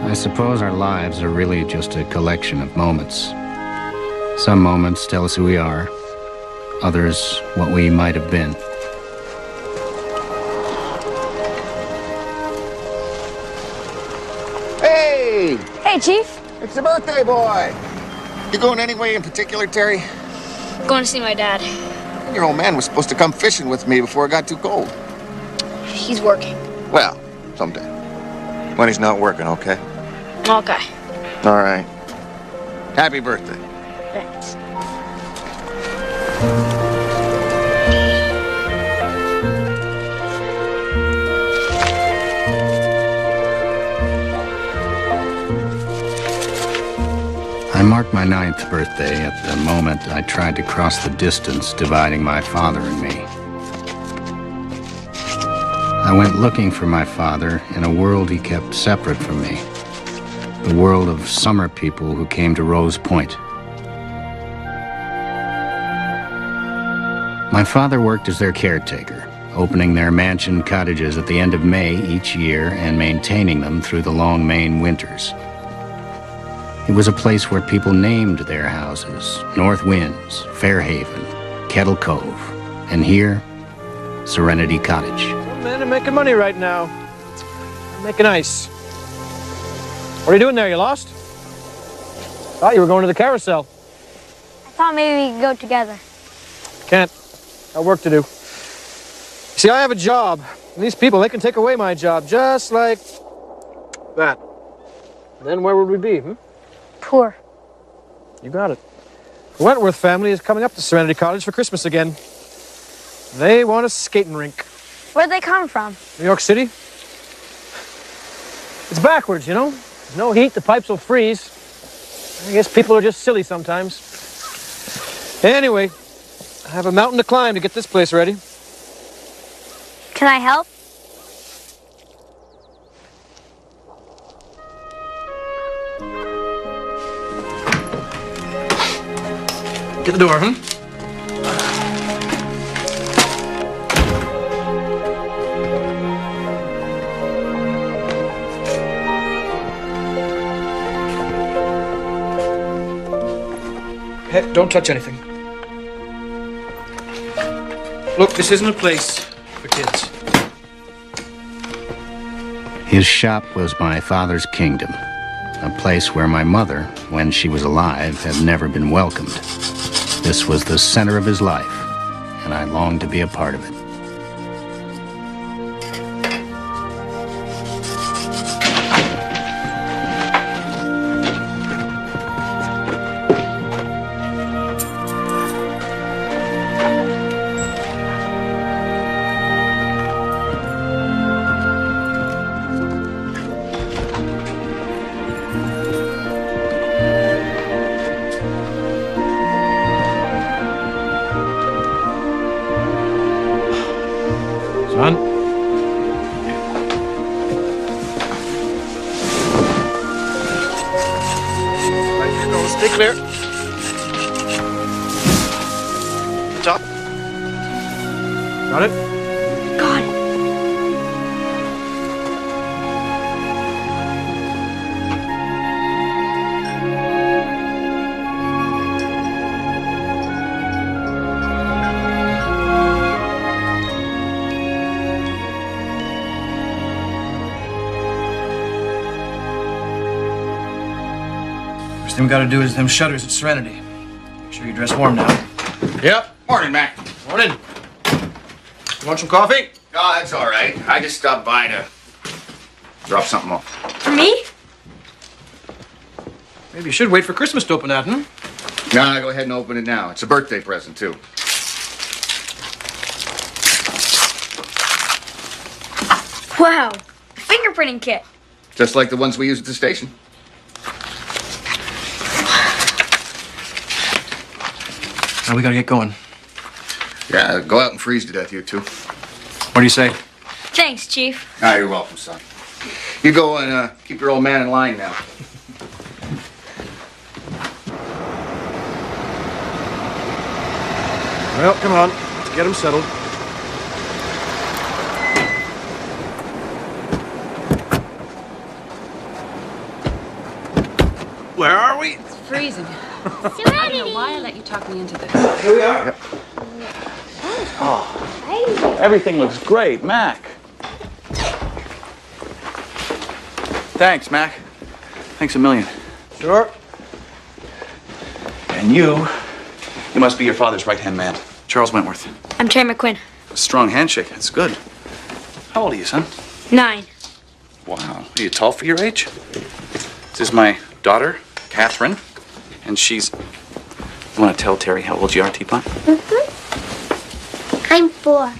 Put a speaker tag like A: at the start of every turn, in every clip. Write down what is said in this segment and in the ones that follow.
A: I suppose our lives are really just a collection of moments. Some moments tell us who we are, others what we might have been.
B: Hey!
C: Hey, Chief.
B: It's the birthday boy! You going anywhere in particular, Terry?
C: Going to see my dad.
B: Your old man was supposed to come fishing with me before it got too cold.
C: He's working.
B: Well, someday. When he's not working, okay?
C: Okay.
B: All right. Happy birthday.
C: Thanks.
A: I marked my 9th birthday at the moment I tried to cross the distance dividing my father and me. I went looking for my father in a world he kept separate from me. The world of summer people who came to Rose Point. My father worked as their caretaker, opening their mansion cottages at the end of May each year and maintaining them through the long Maine winters. It was a place where people named their houses, North Winds, Fairhaven, Kettle Cove, and here, Serenity Cottage.
D: Some men are making money right now. I'm making ice. What are you doing there? You lost? Thought you were going to the carousel.
C: I thought maybe we could go together.
D: Can't. Got work to do. See, I have a job. And these people, they can take away my job just like that. And then where would we be,
C: Poor.
D: You got it. The Wentworth family is coming up to Serenity Cottage for Christmas again. They want a skating rink.
C: Where'd they come from?
D: New York City? It's backwards, you know? There's no heat, the pipes will freeze. I guess people are just silly sometimes. Anyway, I have a mountain to climb to get this place ready.
C: Can I help?
D: Get the door, Hey, don't touch anything. Look, this isn't a place for kids.
A: His shop was my father's kingdom, a place where my mother, when she was alive, had never been welcomed. This was the center of his life, and I longed to be a part of it.
D: Son? Right, you go. Stay clear. Top. Got it?
C: Got it.
D: First thing we gotta do is them shutters at Serenity. Make sure you dress warm now.
B: Yep. Morning, Mac.
D: Morning. You want some coffee?
B: Oh, that's all right. I just stopped by to drop something off.
C: For me?
D: Maybe you should wait for Christmas to open that,
B: Nah, go ahead and open it now. It's a birthday present, too.
C: Wow. Fingerprinting kit.
B: Just like the ones we use at the station.
D: Now we gotta get going.
B: Yeah, go out and freeze to death, you two.
D: What do you say?
C: Thanks, Chief.
B: Ah, you're welcome, son. You go and keep your old man in line now.
D: Well, come on. Let's get him settled.
E: Where are we?
F: It's freezing.
G: Serenity.
F: I don't know why I let you talk me into this.
E: Here we are. Yep. Oh, everything looks great, Mac. Thanks, Mac. Thanks a million.
D: Sure.
E: And you must be your father's right-hand man, Charles Wentworth.
C: I'm Terry McQuinn.
E: A strong handshake. That's good. How old are you, son?
C: 9.
E: Wow. Are you tall for your age? This is my daughter, Catherine, and she's... You want to tell Terry how old you are, Teapot?
G: I'm 4.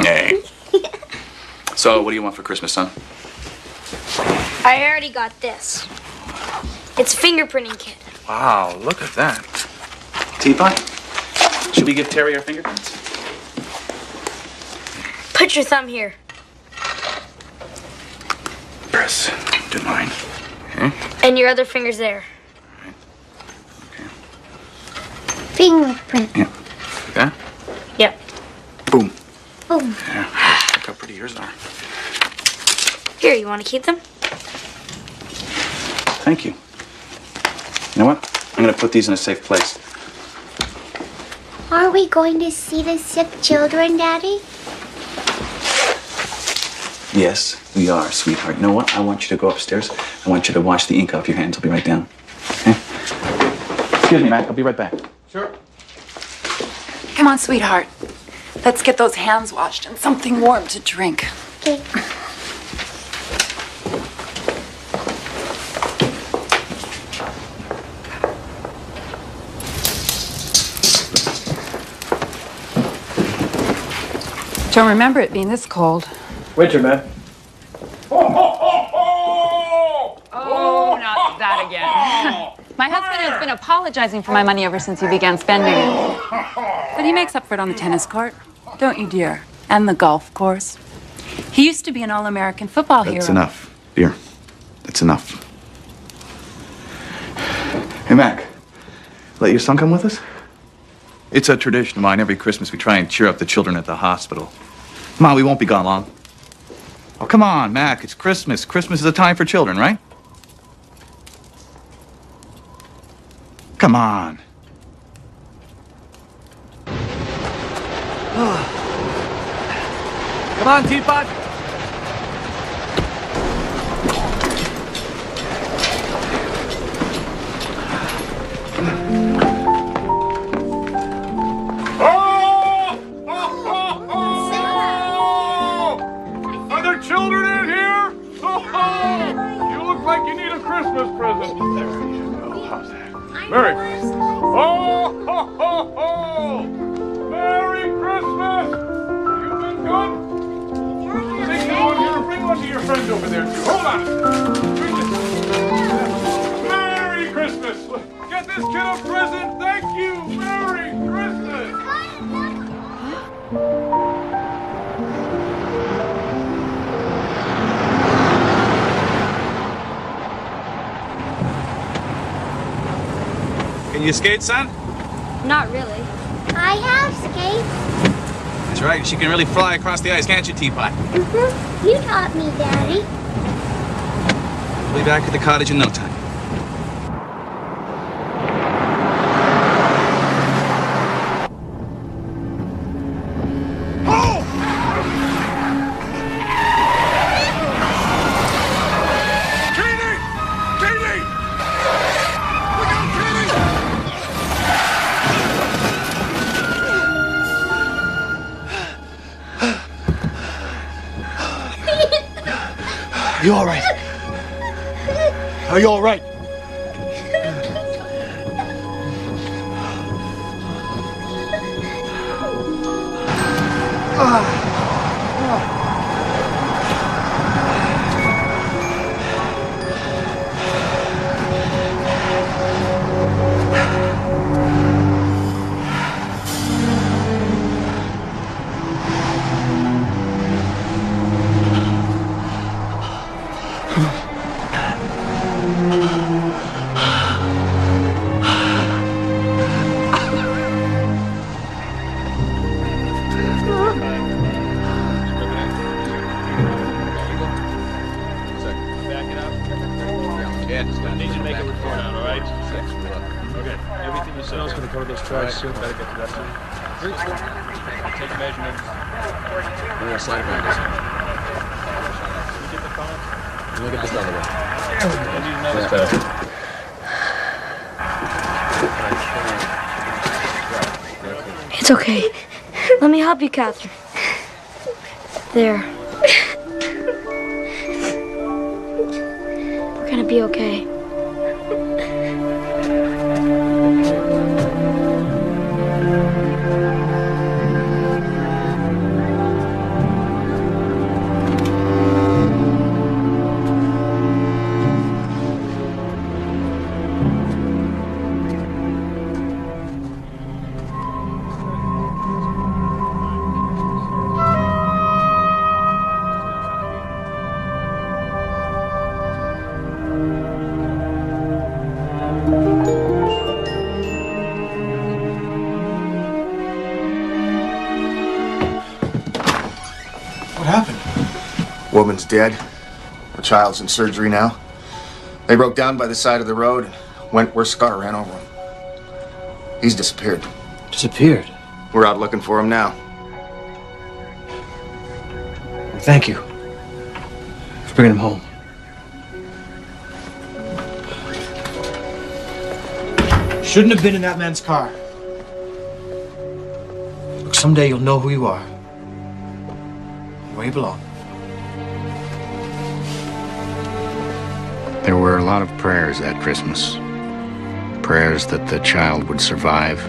E: Hey. So, what do you want for Christmas, son?
C: I already got this. It's a fingerprinting kit.
E: Wow, look at that. Teapot, should we give Terry our fingerprints?
C: Put your thumb here.
E: Press to mine. Okay.
C: And your other finger's there.
E: Okay.
G: Fingerprint.
E: Yeah. Like that?
C: Yep.
E: Boom.
G: Boom.
E: Yeah. Look how pretty yours are.
C: Here, you want to keep them?
E: Thank you. You know what? I'm gonna put these in a safe place.
G: Are we going to see the sick children, Daddy?
E: Yes, we are, sweetheart. You know what? I want you to go upstairs. I want you to wash the ink off your hands. I'll be right down. Okay? Excuse me, Mac. I'll be right back.
D: Sure.
F: Come on, sweetheart. Let's get those hands washed and something warm to drink.
G: Okay.
F: Don't remember it being this cold.
D: Winter, man.
F: Oh, not that again. My husband has been apologizing for my money ever since he began spending it. But he makes up for it on the tennis court, don't you, dear? And the golf course. He used to be an all-American football hero.
E: That's enough, dear. That's enough. Hey, Mac. Let your son come with us? It's a tradition of mine. Every Christmas we try and cheer up the children at the hospital. Come on, we won't be gone long. Oh, come on, Mac. It's Christmas. Christmas is a time for children, right? Come on.
D: Come on, Teapot.
H: Are there children in here? You look like you need a Christmas present. There you go. How's that? Merry Christmas. Merry Christmas. You've been good? Take this one here. Bring one to your friend over there, too. Hold on a second. Bring this. Merry Christmas. Get this kid a present. Thank you. Merry Christmas.
E: Can you skate, son?
C: Not really.
G: I have skates.
E: That's right. She can really fly across the ice, can't you, Teapot?
G: You taught me, Daddy.
E: We'll be back at the cottage in no time.
D: You all right? Are you all right? going to cover those tracks soon.
I: Better get to that soon. Take measurements.
J: We're going to slide around this.
I: You get the phone?
J: Look at this other way.
I: I need another.
J: That's better.
C: It's okay. Let me help you, Catherine. There. We're gonna be okay.
D: What happened?
B: Woman's dead. The child's in surgery now. They broke down by the side of the road and went where Scar ran over him. He's disappeared.
D: Disappeared.
B: We're out looking for him now.
D: Thank you for bringing him home. Shouldn't have been in that man's car. Look, someday you'll know who you are. Where you belong.
A: There were a lot of prayers that Christmas. Prayers that the child would survive.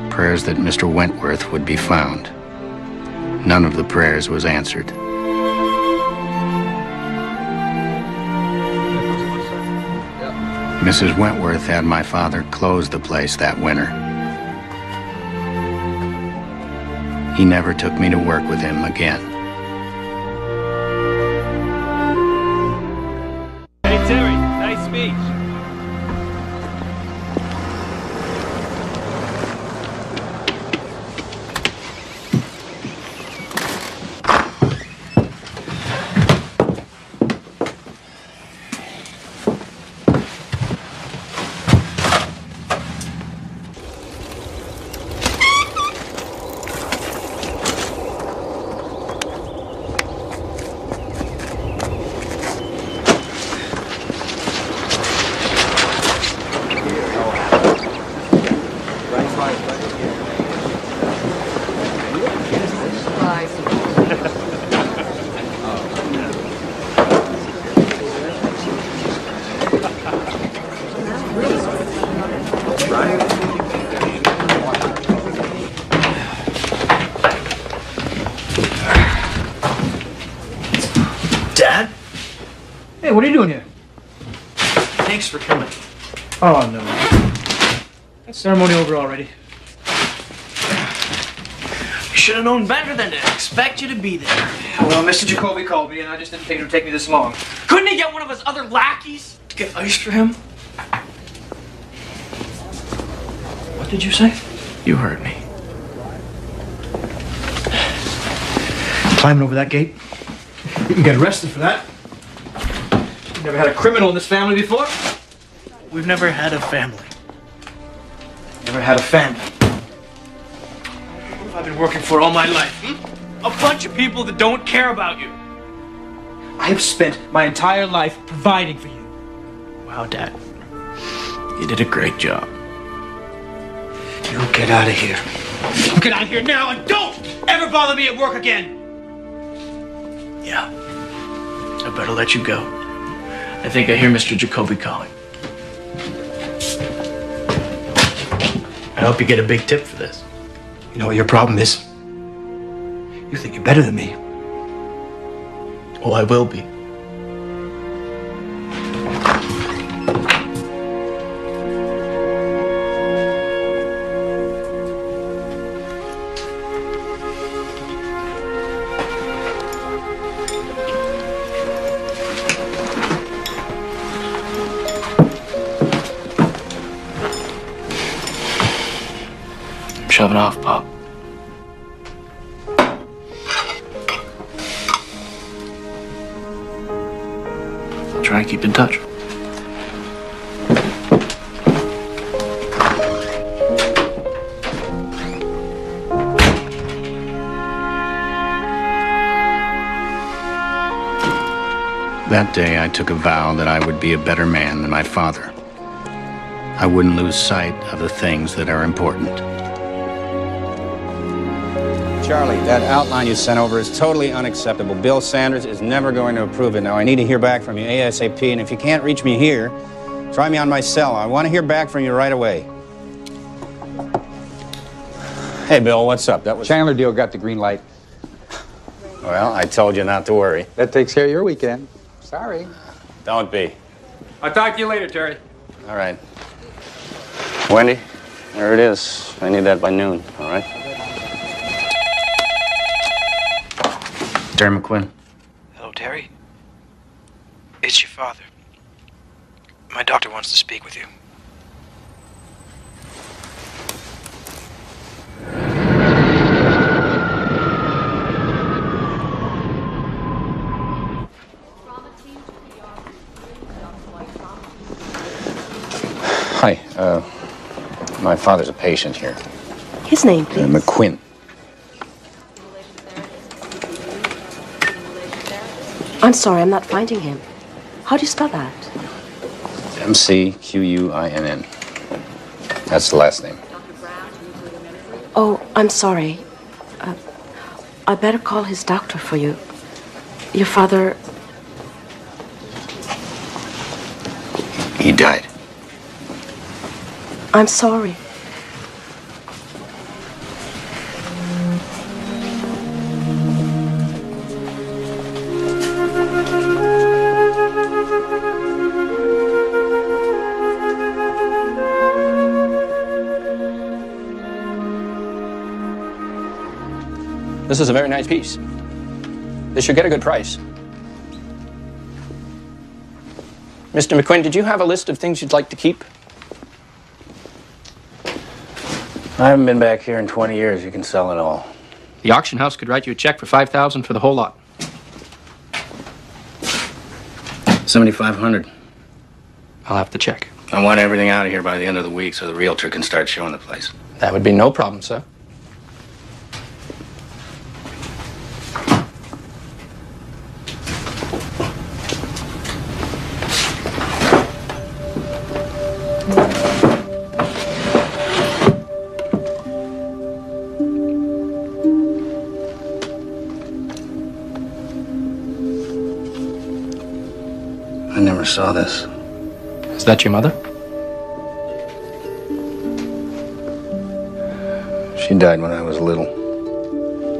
A: Prayers that Mr. Wentworth would be found. None of the prayers was answered. Mrs. Wentworth had my father close the place that winter. He never took me to work with him again.
I: Hey, Terry, nice speech.
D: Dad? Hey, what are you doing here?
J: Thanks for coming.
D: Oh, no. That ceremony over already.
J: You should have known better than to expect you to be there.
D: Well, Mr. Jacoby called me, and I just didn't think it would take me this long.
J: Couldn't he get one of his other lackeys to get ice for him?
D: What did you say?
J: You heard me.
D: Climbing over that gate? You can get arrested for that. You've never had a criminal in this family before?
J: We've never had a family.
D: Never had a family. What have I been working for all my life?
J: A bunch of people that don't care about you.
D: I have spent my entire life providing for you.
J: Wow, Dad. You did a great job.
D: You get out of here. You get out of here now and don't ever bother me at work again.
J: Yeah. I better let you go. I think I hear Mr. Jacoby calling. I hope you get a big tip for this.
D: You know what your problem is? You think you're better than me.
J: Oh, I will be. I'm shoving off, Pop. Try and keep in touch.
A: That day, I took a vow that I would be a better man than my father. I wouldn't lose sight of the things that are important.
K: Charlie, that outline you sent over is totally unacceptable. Bill Sanders is never going to approve it. Now, I need to hear back from you ASAP, and if you can't reach me here, try me on my cell. I want to hear back from you right away. Hey, Bill, what's up? That was
L: Chandler deal got the green light.
K: Well, I told you not to worry.
L: That takes care of your weekend. Sorry.
K: Don't be.
L: I'll talk to you later, Terry.
K: All right. Wendy, there it is. I need that by noon, all right?
A: Terry McQuinn.
M: Hello, Terry. It's your father. My doctor wants to speak with you.
K: Hi, my father's a patient here.
N: His name, please.
K: McQuinn.
N: I'm sorry, I'm not finding him. How do you spell that?
K: McQuinn. That's the last name.
N: Oh, I'm sorry. I better call his doctor for you. Your father...
A: He died.
N: I'm sorry.
O: This is a very nice piece. This should get a good price. Mr. McQuinn, did you have a list of things you'd like to keep?
A: I haven't been back here in 20 years. You can sell it all.
O: The auction house could write you a check for $5,000 for the whole lot.
A: $7,500.
O: I'll have to check.
A: I want everything out of here by the end of the week so the realtor can start showing the place.
O: That would be no problem, sir.
A: I never saw this.
O: Is that your mother?
A: She died when I was little.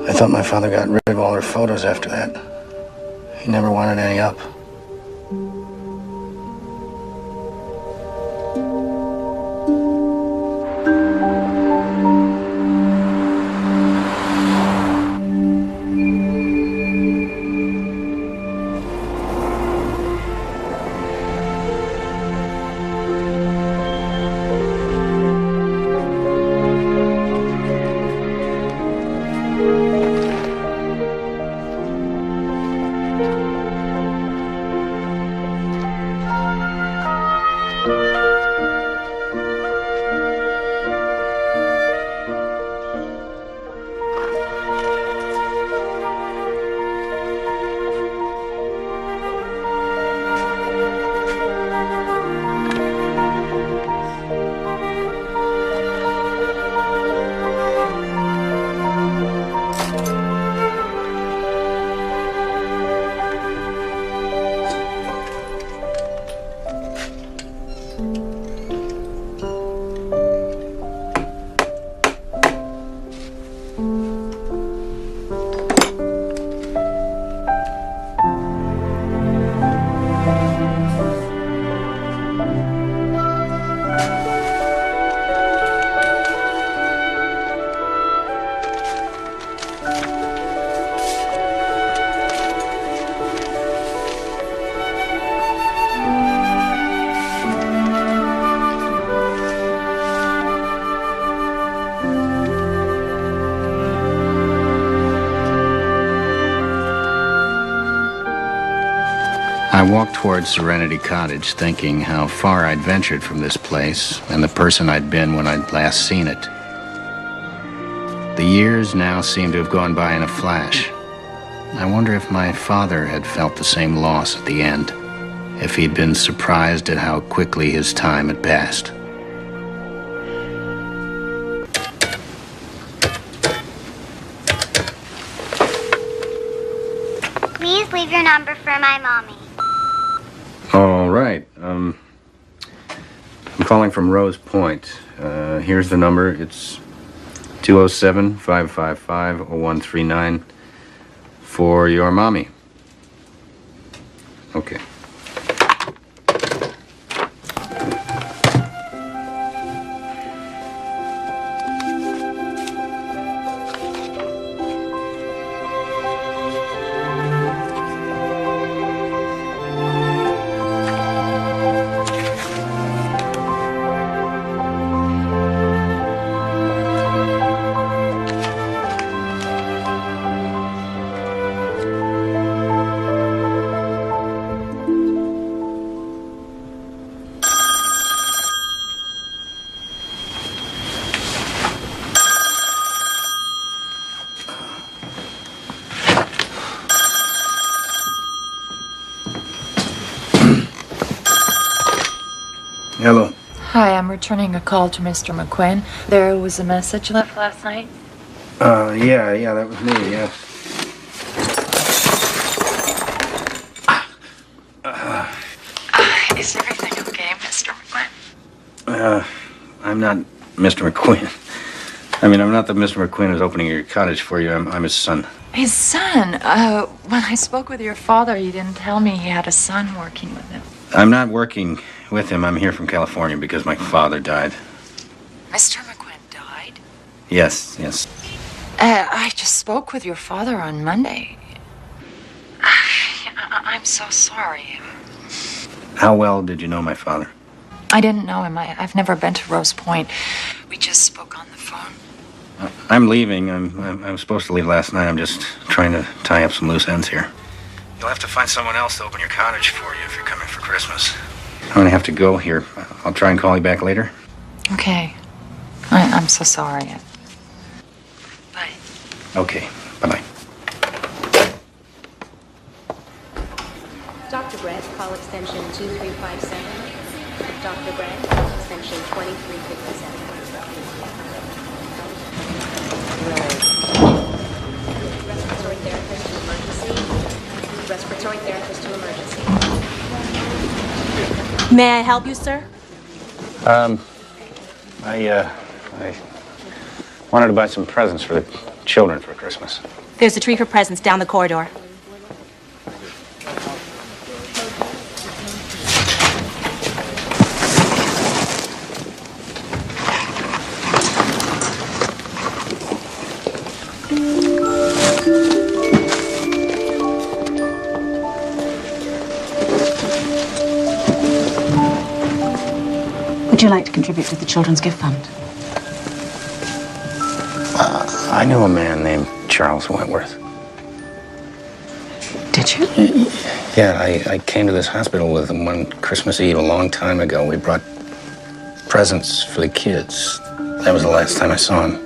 A: I thought my father got rid of all her photos after that. He never wanted any up. I walked towards Serenity Cottage, thinking how far I'd ventured from this place and the person I'd been when I'd last seen it. The years now seemed to have gone by in a flash. I wonder if my father had felt the same loss at the end, if he'd been surprised at how quickly his time had passed.
G: Please leave your number for my mommy.
A: All right. I'm calling from Rose Point. Here's the number. It's 207-555-0139 for your mommy. Okay. Hello.
P: Hi, I'm returning a call to Mr. McQuinn. There was a message left last night.
A: Yeah, that was me, yeah.
P: Is everything okay, Mr. McQuinn?
A: I'm not Mr. McQuinn. I mean, I'm not the Mr. McQuinn who's opening your cottage for you. I'm his son.
P: His son? When I spoke with your father, he didn't tell me he had a son working with him.
A: I'm not working with him. I'm here from California because my father died.
P: Mr. McQuinn died?
A: Yes.
P: I just spoke with your father on Monday. I'm so sorry.
A: How well did you know my father?
P: I didn't know him. I've never been to Rose Point. We just spoke on the phone.
A: I'm leaving. I'm supposed to leave last night. I'm just trying to tie up some loose ends here. You'll have to find someone else to open your cottage for you if you're coming for Christmas. I'm gonna have to go here. I'll try and call you back later.
P: Okay. I'm so sorry. Bye.
A: Okay. Bye-bye.
Q: Dr. Brett, call extension 2357. Dr. Brett, call extension 2357. Respiratory therapist to emergency. Respiratory therapist to emergency.
N: May I help you, sir?
A: I wanted to buy some presents for the children for Christmas.
N: There's a tree for presents down the corridor. Would you like to contribute to the Children's Gift Fund?
A: I knew a man named Charles Wentworth.
N: Did you?
A: Yeah, I came to this hospital with him one Christmas Eve a long time ago. We brought presents for the kids. That was the last time I saw him.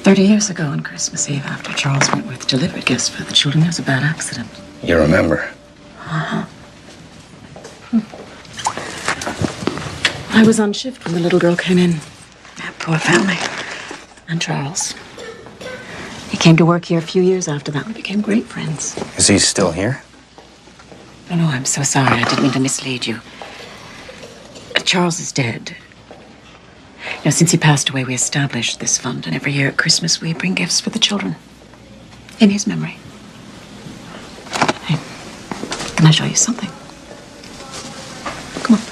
N: 30 years ago on Christmas Eve, after Charles Wentworth delivered gifts for the children, there was a bad accident.
A: You remember?
N: Uh-huh. I was on shift when the little girl came in. That poor family. And Charles. He came to work here a few years after that. We became great friends.
A: Is he still here?
N: Oh, no, I'm so sorry. I didn't mean to mislead you. Charles is dead. Now, since he passed away, we established this fund, and every year at Christmas, we bring gifts for the children. In his memory. Hey, can I show you something? Come on.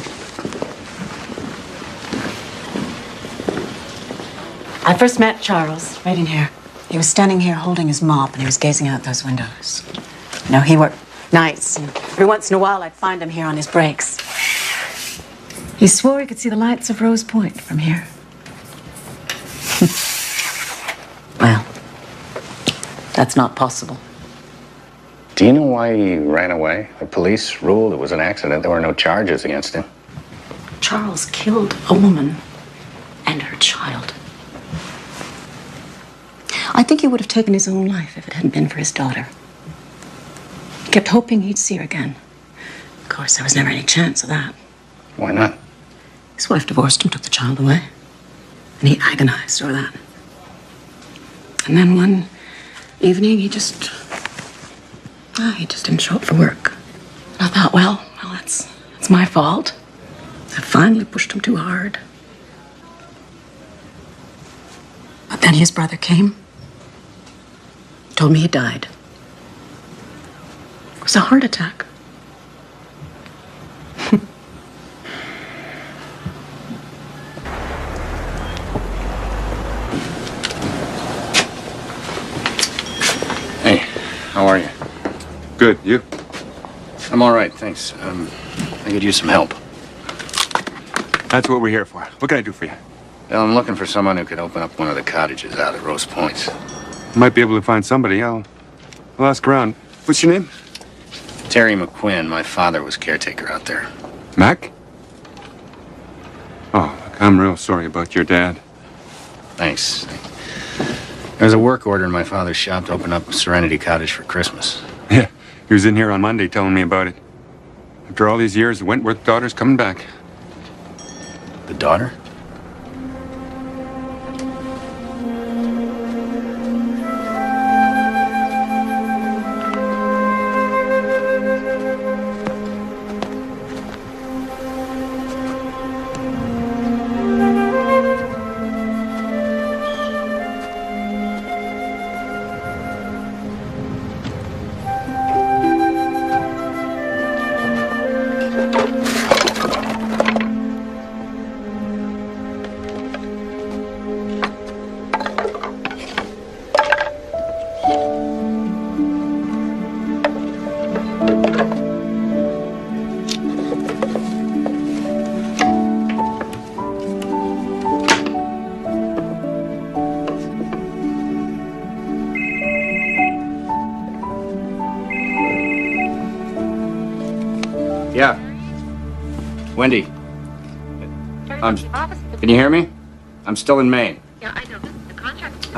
N: I first met Charles right in here. He was standing here holding his mop, and he was gazing out those windows. You know, he worked nights, and every once in a while, I'd find him here on his breaks. He swore he could see the lights of Rose Point from here. Well, that's not possible.
A: Do you know why he ran away? The police ruled it was an accident. There were no charges against him.
N: Charles killed a woman and her child. I think he would have taken his own life if it hadn't been for his daughter. He kept hoping he'd see her again. Of course, there was never any chance of that.
A: Why not?
N: His wife divorced him, took the child away. And he agonized over that. And then one evening, he just didn't show up for work. And I thought, well, that's my fault. I finally pushed him too hard. But then his brother came, told me he died. It was a heart attack.
A: Hey, how are you?
R: Good, you?
A: I'm all right, thanks. I could use some help.
R: That's what we're here for. What can I do for you?
A: Well, I'm looking for someone who could open up one of the cottages out at Rose Points.
R: Might be able to find somebody. I'll ask around. What's your name?
A: Terry McQuinn. My father was caretaker out there.
R: Mac? Oh, look, I'm real sorry about your dad.
A: Thanks. There's a work order in my father's shop to open up Serenity Cottage for Christmas.
R: Yeah, he was in here on Monday telling me about it. After all these years, the Wentworth daughter's coming back.
A: The daughter? Yeah. Wendy. Can you hear me? I'm still in Maine.
Q: Yeah, I know. The contract.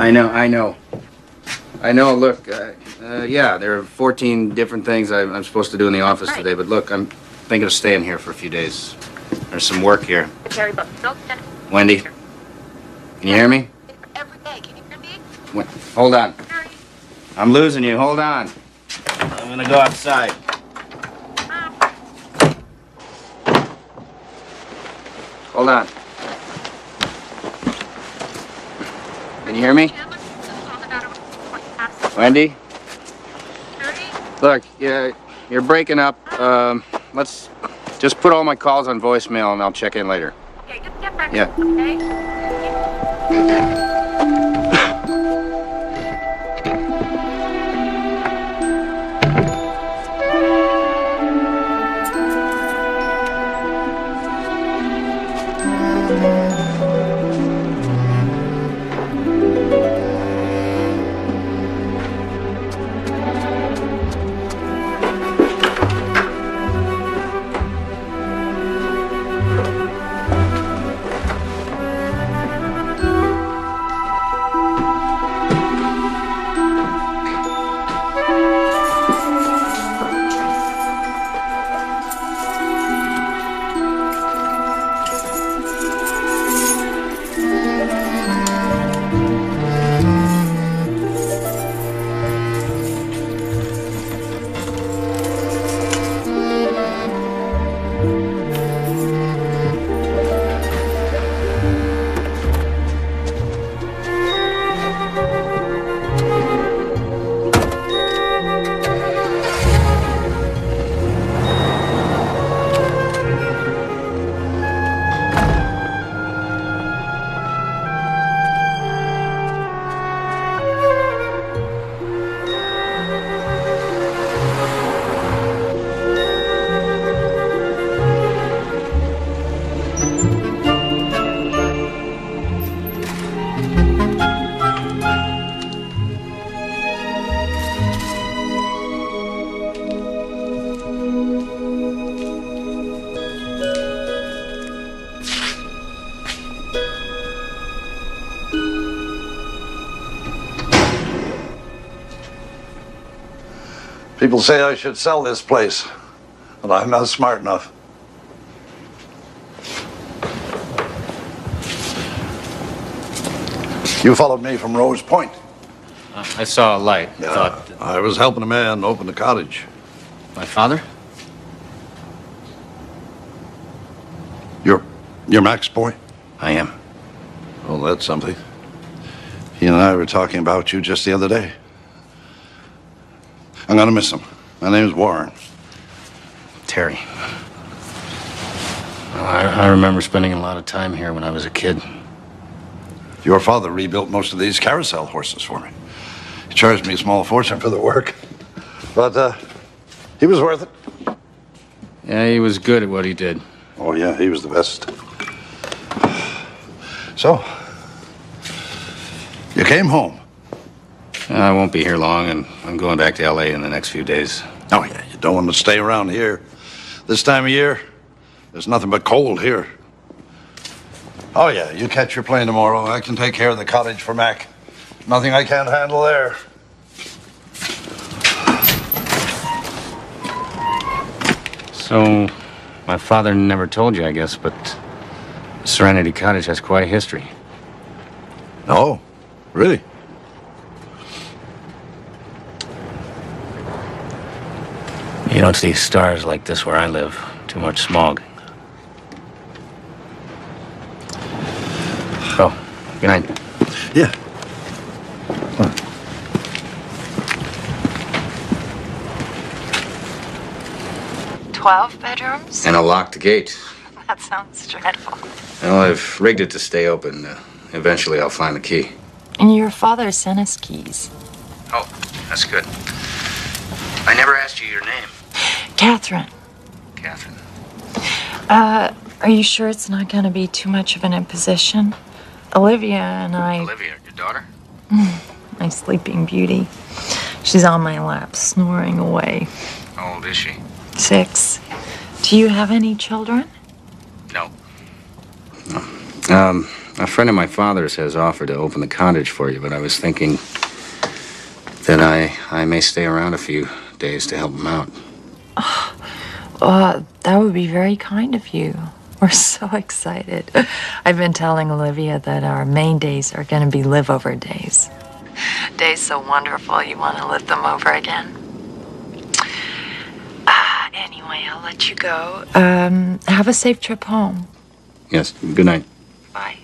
A: I know, look, yeah, there are 14 different things I'm supposed to do in the office today, but look, I'm thinking of staying here for a few days. There's some work here. Wendy, can you hear me?
Q: Every day. Can you hear me?
A: Hold on. I'm losing you. Hold on. I'm gonna go outside. Hold on. Can you hear me? Wendy? Look, you're breaking up. Let's just put all my calls on voicemail and I'll check in later.
Q: Okay, just get back.
A: Yeah.
S: People say I should sell this place, but I'm not smart enough. You followed me from Rose Point.
A: I saw a light.
S: Yeah,
A: Thought
S: I was helping a man open the cottage.
A: my father?
S: You're Mac's boy?
A: I am.
S: Well, that's something. He and I were talking about you just the other day. I'm gonna miss him. My name's Warren.
A: Terry. I remember spending a lot of time here when I was a kid.
S: Your father rebuilt most of these carousel horses for me. He charged me a small fortune for the work. But, he was worth it.
A: Yeah, he was good at what he did.
S: Oh, yeah, he was the best. So, you came home.
A: I won't be here long, and I'm going back to L.A. in the next few days.
S: Oh, yeah, you don't want to stay around here. This time of year, there's nothing but cold here. Oh, yeah, you catch your plane tomorrow. I can take care of the cottage for Mac. Nothing I can't handle there.
A: So, my father never told you, I guess, but Serenity Cottage has quite a history.
S: No, really?
A: You don't see stars like this where I live. Too much smog. Oh, good night.
S: Yeah.
P: 12 bedrooms?
A: And a locked gate.
P: That sounds dreadful.
A: Well, I've rigged it to stay open. Eventually, I'll find the key.
P: And your father sent us keys.
A: Oh, that's good. I never asked you your name.
P: Catherine.
A: Catherine.
P: Are you sure it's not going to be too much of an imposition? Olivia and I...
A: Olivia, your daughter?
P: My sleeping beauty. She's on my lap, snoring away.
A: How old is she?
P: 6. Do you have any children?
A: No. A friend of my father's has offered to open the cottage for you, but I was thinking that I may stay around a few days to help him out.
P: That would be very kind of you. We're so excited. I've been telling Olivia that our main days are going to be live-over days. Days so wonderful you want to live them over again. Anyway, I'll let you go. Have a safe trip home.
A: Yes, good night.
P: Bye.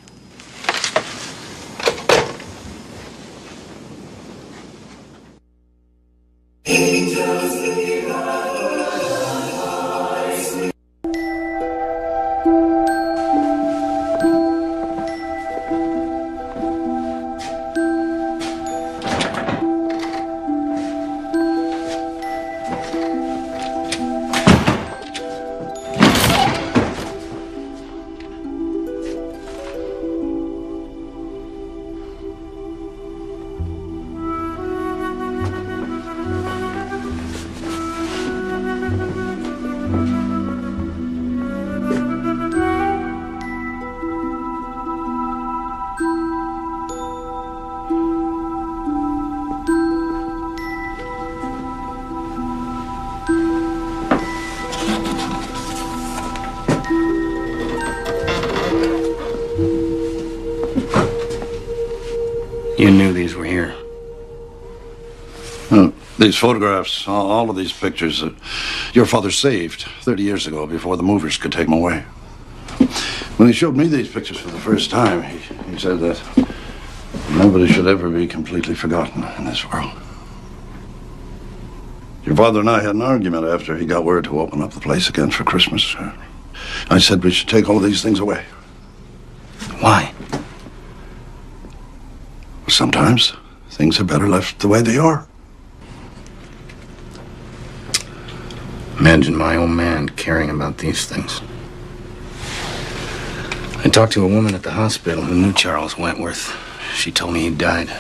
A: You knew these were here.
S: These photographs, all of these pictures, your father saved 30 years ago before the movers could take them away. When he showed me these pictures for the first time, he said that nobody should ever be completely forgotten in this world. Your father and I had an argument after he got word to open up the place again for Christmas. I said we should take all these things away.
A: Why?
S: Sometimes things are better left the way they are.
A: Imagine my old man caring about these things. I talked to a woman at the hospital who knew Charles Wentworth. She told me he died.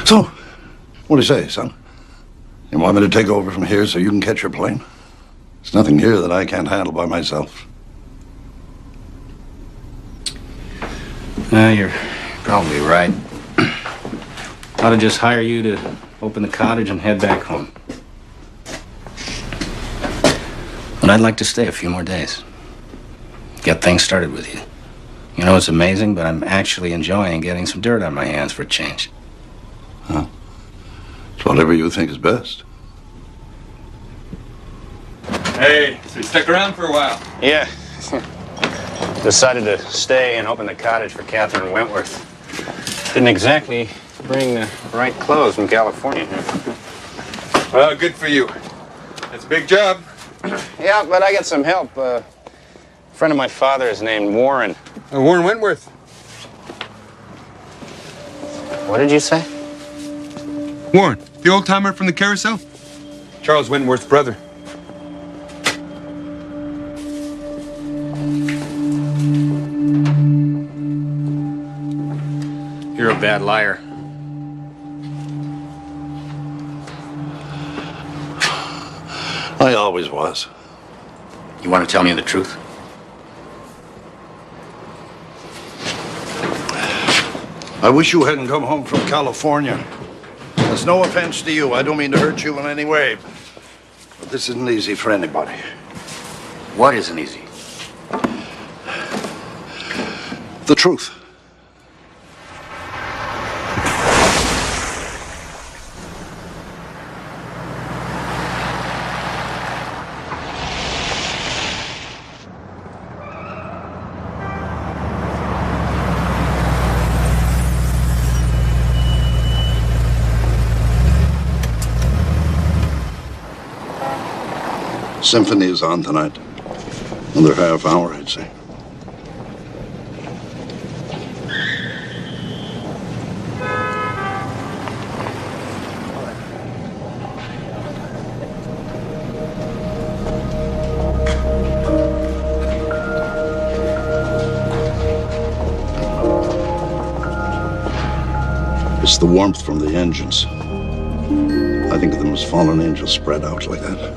S: So, what do you say, son? You want me to take over from here so you can catch your plane? There's nothing here that I can't handle by myself.
A: You're probably right. Ought to just hire you to open the cottage and head back home. But I'd like to stay a few more days. Get things started with you. You know, it's amazing, but I'm actually enjoying getting some dirt on my hands for a change.
S: Huh? It's whatever you think is best.
I: Hey, so you stuck around for a while.
K: Yeah. Decided to stay and open the cottage for Catherine Wentworth. Didn't exactly bring the right clothes from California.
I: Well, good for you. That's a big job.
K: Yeah, but I got some help. A friend of my father's named Warren.
I: Warren Wentworth.
K: What did you say?
R: Warren, the old timer from the carousel?
I: Charles Wentworth's brother.
A: You're a bad liar.
S: I always was.
A: You want to tell me the truth?
S: I wish you hadn't come home from California. There's no offense to you. I don't mean to hurt you in any way. But this isn't easy for anybody.
A: What isn't easy?
S: The truth. Symphony is on tonight. Another half hour, I'd say. It's the warmth from the engines. I think of them as fallen angels spread out like that.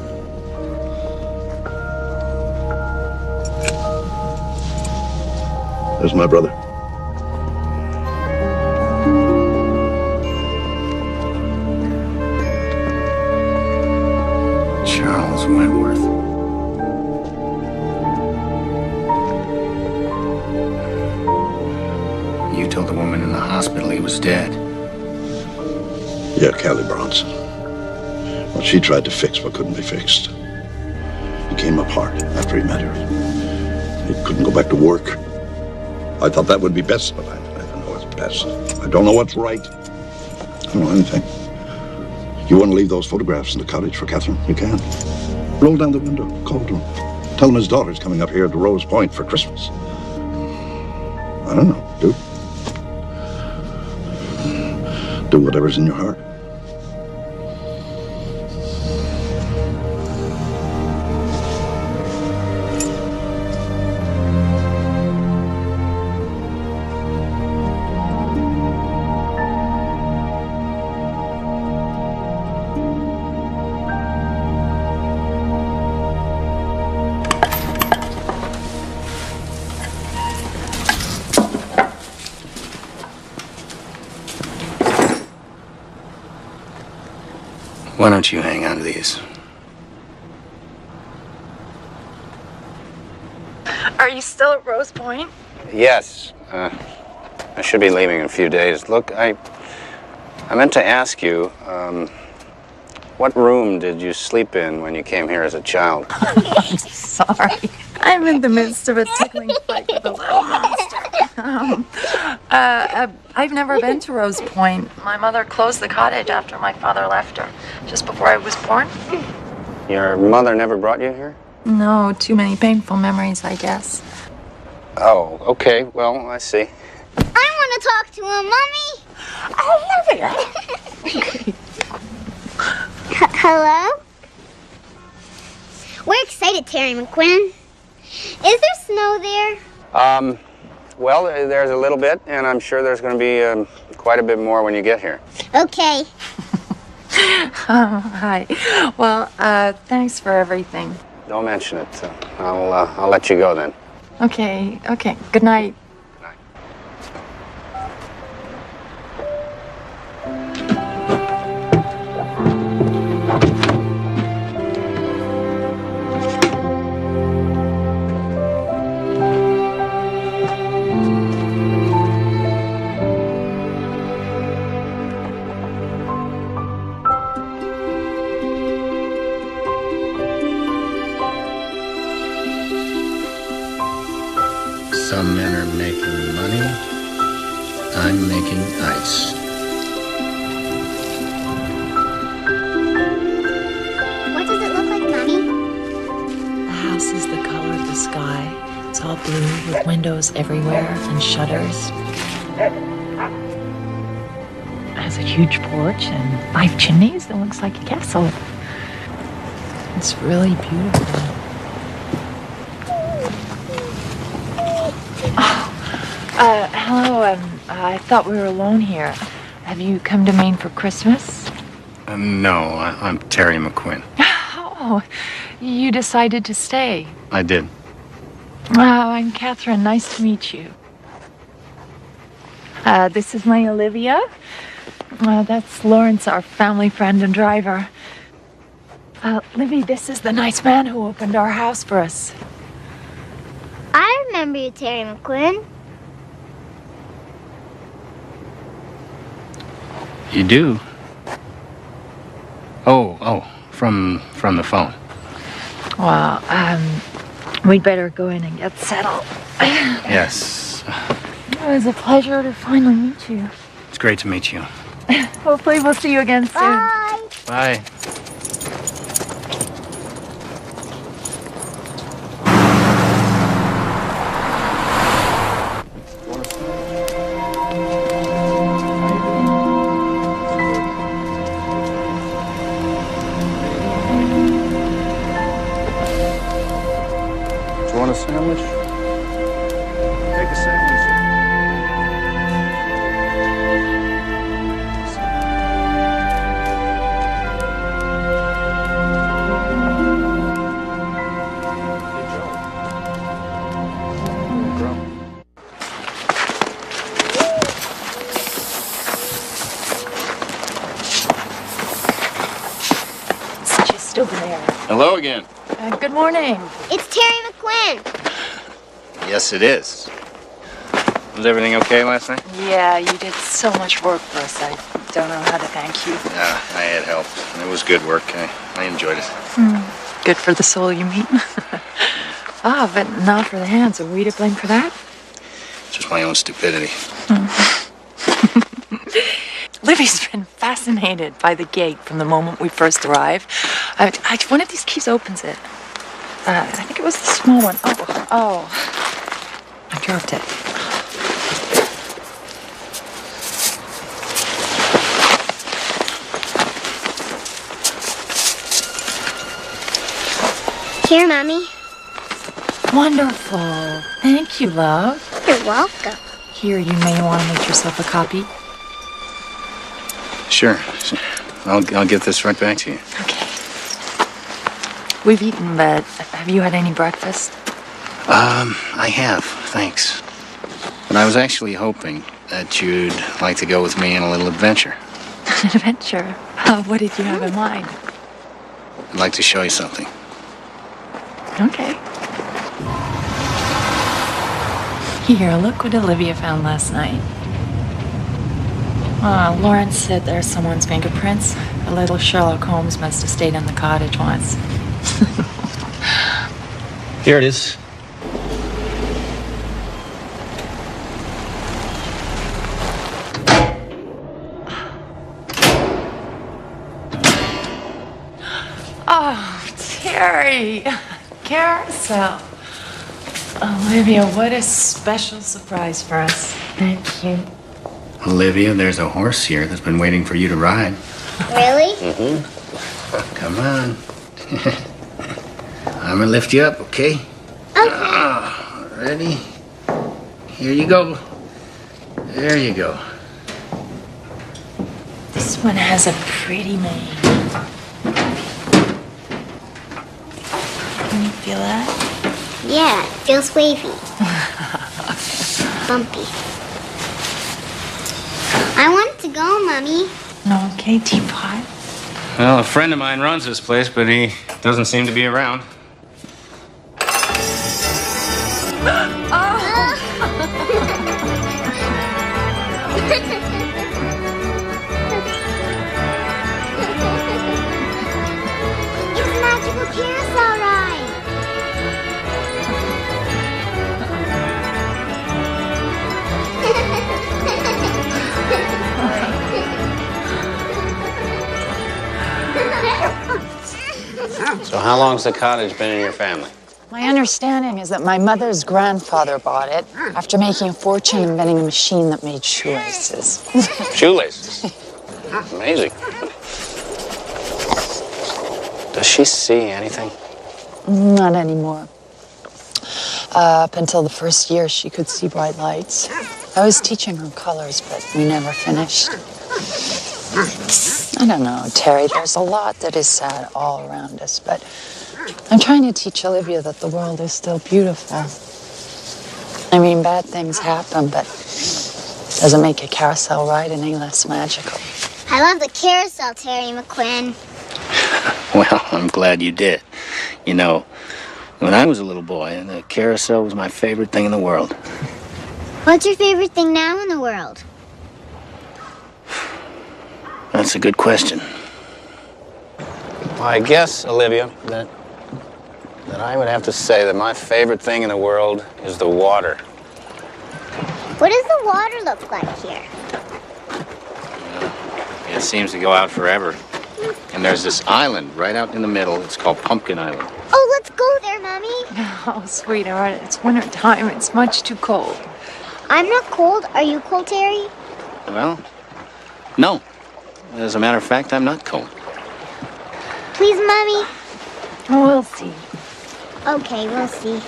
S: There's my brother.
A: Charles Wentworth. You told the woman in the hospital he was dead.
S: Yeah, Callie Bronson. Well, she tried to fix what couldn't be fixed. He came apart after he met her. He couldn't go back to work. I thought that would be best, but I don't know what's best. I don't know what's right. I don't know anything. You want to leave those photographs in the cottage for Catherine? You can. Roll down the window, call to him. Tell him his daughter's coming up here to Rose Point for Christmas. I don't know, dude. Do whatever's in your heart.
A: Why don't you hang on to these?
P: Are you still at Rose Point?
K: Yes. I should be leaving in a few days. Look, I meant to ask you, what room did you sleep in when you came here as a child?
P: Sorry. I'm in the midst of a tickling fight with a little monster. I've never been to Rose Point. My mother closed the cottage after my father left her, just before I was born.
K: Your mother never brought you here?
P: No, too many painful memories, I guess.
K: Oh, okay. Well, I see.
G: I want to talk to him, Mommy. I love it. Hello? We're excited, Terry McQuinn. Is there snow there?
K: Well, there's a little bit, and I'm sure there's going to be quite a bit more when you get here.
G: Okay.
P: Hi. Well, thanks for everything.
K: Don't mention it. I'll let you go then.
P: Okay. Good night.
K: Good night.
A: Some men are making money. I'm making ice.
G: What does it look like, Mommy?
P: The house is the color of the sky. It's all blue with windows everywhere and shutters. It has a huge porch and 5 chimneys that looks like a castle. It's really beautiful. Hello, I thought we were alone here. Have you come to Maine for Christmas?
A: No, I'm Terry McQuinn.
P: Oh, you decided to stay.
A: I did.
P: I'm Catherine. Nice to meet you. This is my Olivia. That's Lawrence, our family friend and driver. Libby, this is the nice man who opened our house for us.
G: I remember you, Terry McQuinn.
A: You do? Oh, from the phone.
P: Well, we'd better go in and get settled.
A: Yes.
P: It was a pleasure to finally meet you.
A: It's great to meet you.
P: Hopefully we'll see you again soon.
G: Bye.
A: Bye.
K: Do you want a sandwich? Take a sandwich.
P: It's just over there.
A: Hello again.
P: Good morning.
G: It's Terry McQuinn.
A: Yes, it is. Was everything okay last night?
P: Yeah, you did so much work for us. I don't know how to thank you.
A: Yeah, I had help. It was good work. I enjoyed it.
P: Good for the soul you meet. But not for the hands. Are we to blame for that?
A: Just my own stupidity.
P: Livy's been fascinated by the gate from the moment we first arrived. One of these keys opens it. I think it was the small one. Oh. I dropped it.
G: Here, Mommy.
P: Wonderful. Thank you, love.
G: You're welcome.
P: Here, you may want to make yourself a copy.
A: Sure. I'll get this right back to you.
P: Okay. We've eaten, but have you had any breakfast?
A: I have, thanks. But I was actually hoping that you'd like to go with me on a little adventure.
P: An adventure? What did you have in mind?
A: I'd like to show you something.
P: Okay. Here, look what Olivia found last night. Lawrence said there's someone's fingerprints. A little Sherlock Holmes must have stayed in the cottage once.
J: Here it is.
P: Oh, Terry. Carousel. Olivia, what a special surprise for us. Thank you.
A: Olivia, there's a horse here that's been waiting for you to ride.
G: Really?
A: Mm-hmm. Come on. I'm gonna lift you up, okay?
G: Okay.
A: Ready? Here you go. There you go.
P: This one has a pretty mane. Can you feel that?
G: Yeah, it feels wavy. Bumpy. I want to go, Mommy.
P: Okay, teapot.
A: Well, a friend of mine runs this place, but he doesn't seem to be around.
G: It's a magical carousel ride.
K: So how long's the cottage been in your family?
N: My understanding is that my mother's grandfather bought it after making a fortune inventing a machine that made shoelaces.
K: Shoelaces? Amazing. Does she see anything?
N: Not anymore. Up until the first year, she could see bright lights. I was teaching her colors, but we never finished. I don't know, Terry, there's a lot that is sad all around us, but I'm trying to teach Olivia that the world is still beautiful. I mean, bad things happen, but it doesn't make a carousel ride any less magical.
G: I love the carousel, Terry McQuinn.
A: Well, I'm glad you did. You know, when I was a little boy, the carousel was my favorite thing in the world.
G: What's your favorite thing now in the world?
A: That's a good question.
K: Well, I guess, Olivia, that I would have to say that my favorite thing in the world is the water.
G: What does the water look like here?
A: It seems to go out forever. And there's this island right out in the middle. It's called Pumpkin Island.
G: Oh, let's go there, Mommy.
P: Oh, sweetheart, it's winter time. It's much too cold.
G: I'm not cold. Are you cold, Terry?
A: Well, no. As a matter of fact, I'm not cold.
G: Please, Mommy.
P: Oh, we'll see.
G: Okay, we'll see.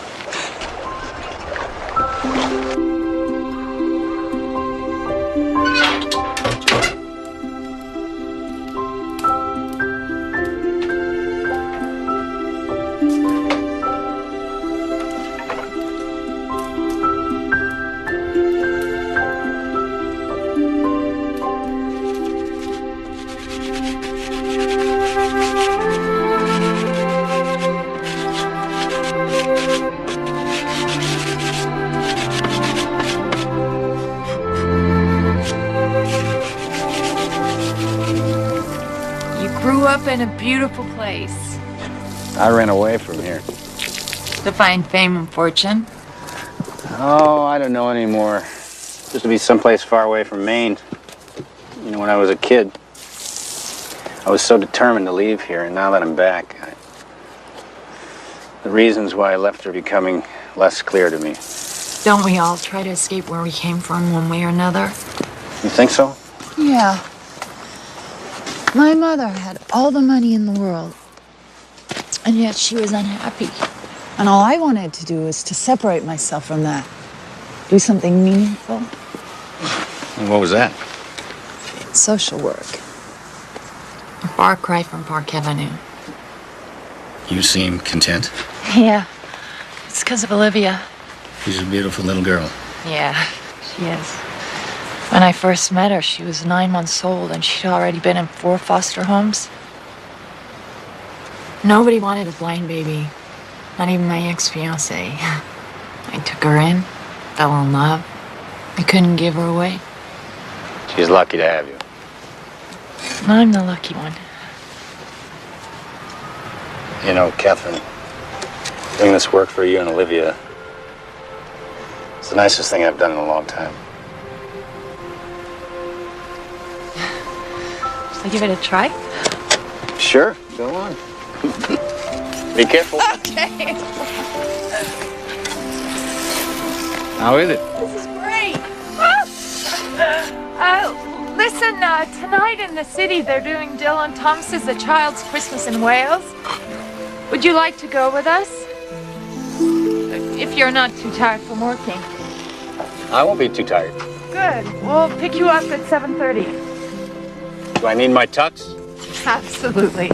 P: Up in a beautiful place.
K: I ran away from here.
P: To find fame and fortune?
K: Oh, I don't know anymore. Just to be someplace far away from Maine. You know, when I was a kid, I was so determined to leave here, and now that I'm back, the reasons why I left are becoming less clear to me.
P: Don't we all try to escape where we came from one way or another?
K: You think so?
N: Yeah. My mother had all the money in the world, and yet she was unhappy. And all I wanted to do was to separate myself from that. Do something meaningful.
A: And what was that?
N: Social work.
P: A far cry from Park Avenue.
A: You seem content.
P: Yeah. It's because of Olivia.
A: She's a beautiful little girl.
P: Yeah, she is. When I first met her, she was 9 months old, and she'd already been in 4 foster homes. Nobody wanted a blind baby, not even my ex-fiancé. I took her in, fell in love. I couldn't give her away.
K: She's lucky to have you.
P: I'm the lucky one.
K: You know, Catherine, doing this work for you and Olivia, it's the nicest thing I've done in a long time.
P: Shall I give it a try?
K: Sure, go on. Be careful.
P: Okay.
K: How is it?
P: This is great. Listen, tonight in the city they're doing Dylan Thomas's A Child's Christmas in Wales. Would you like to go with us? If you're not too tired from working.
K: I won't be too tired.
P: Good. We'll pick you up at 7:30.
K: Do I need my tux?
P: Absolutely.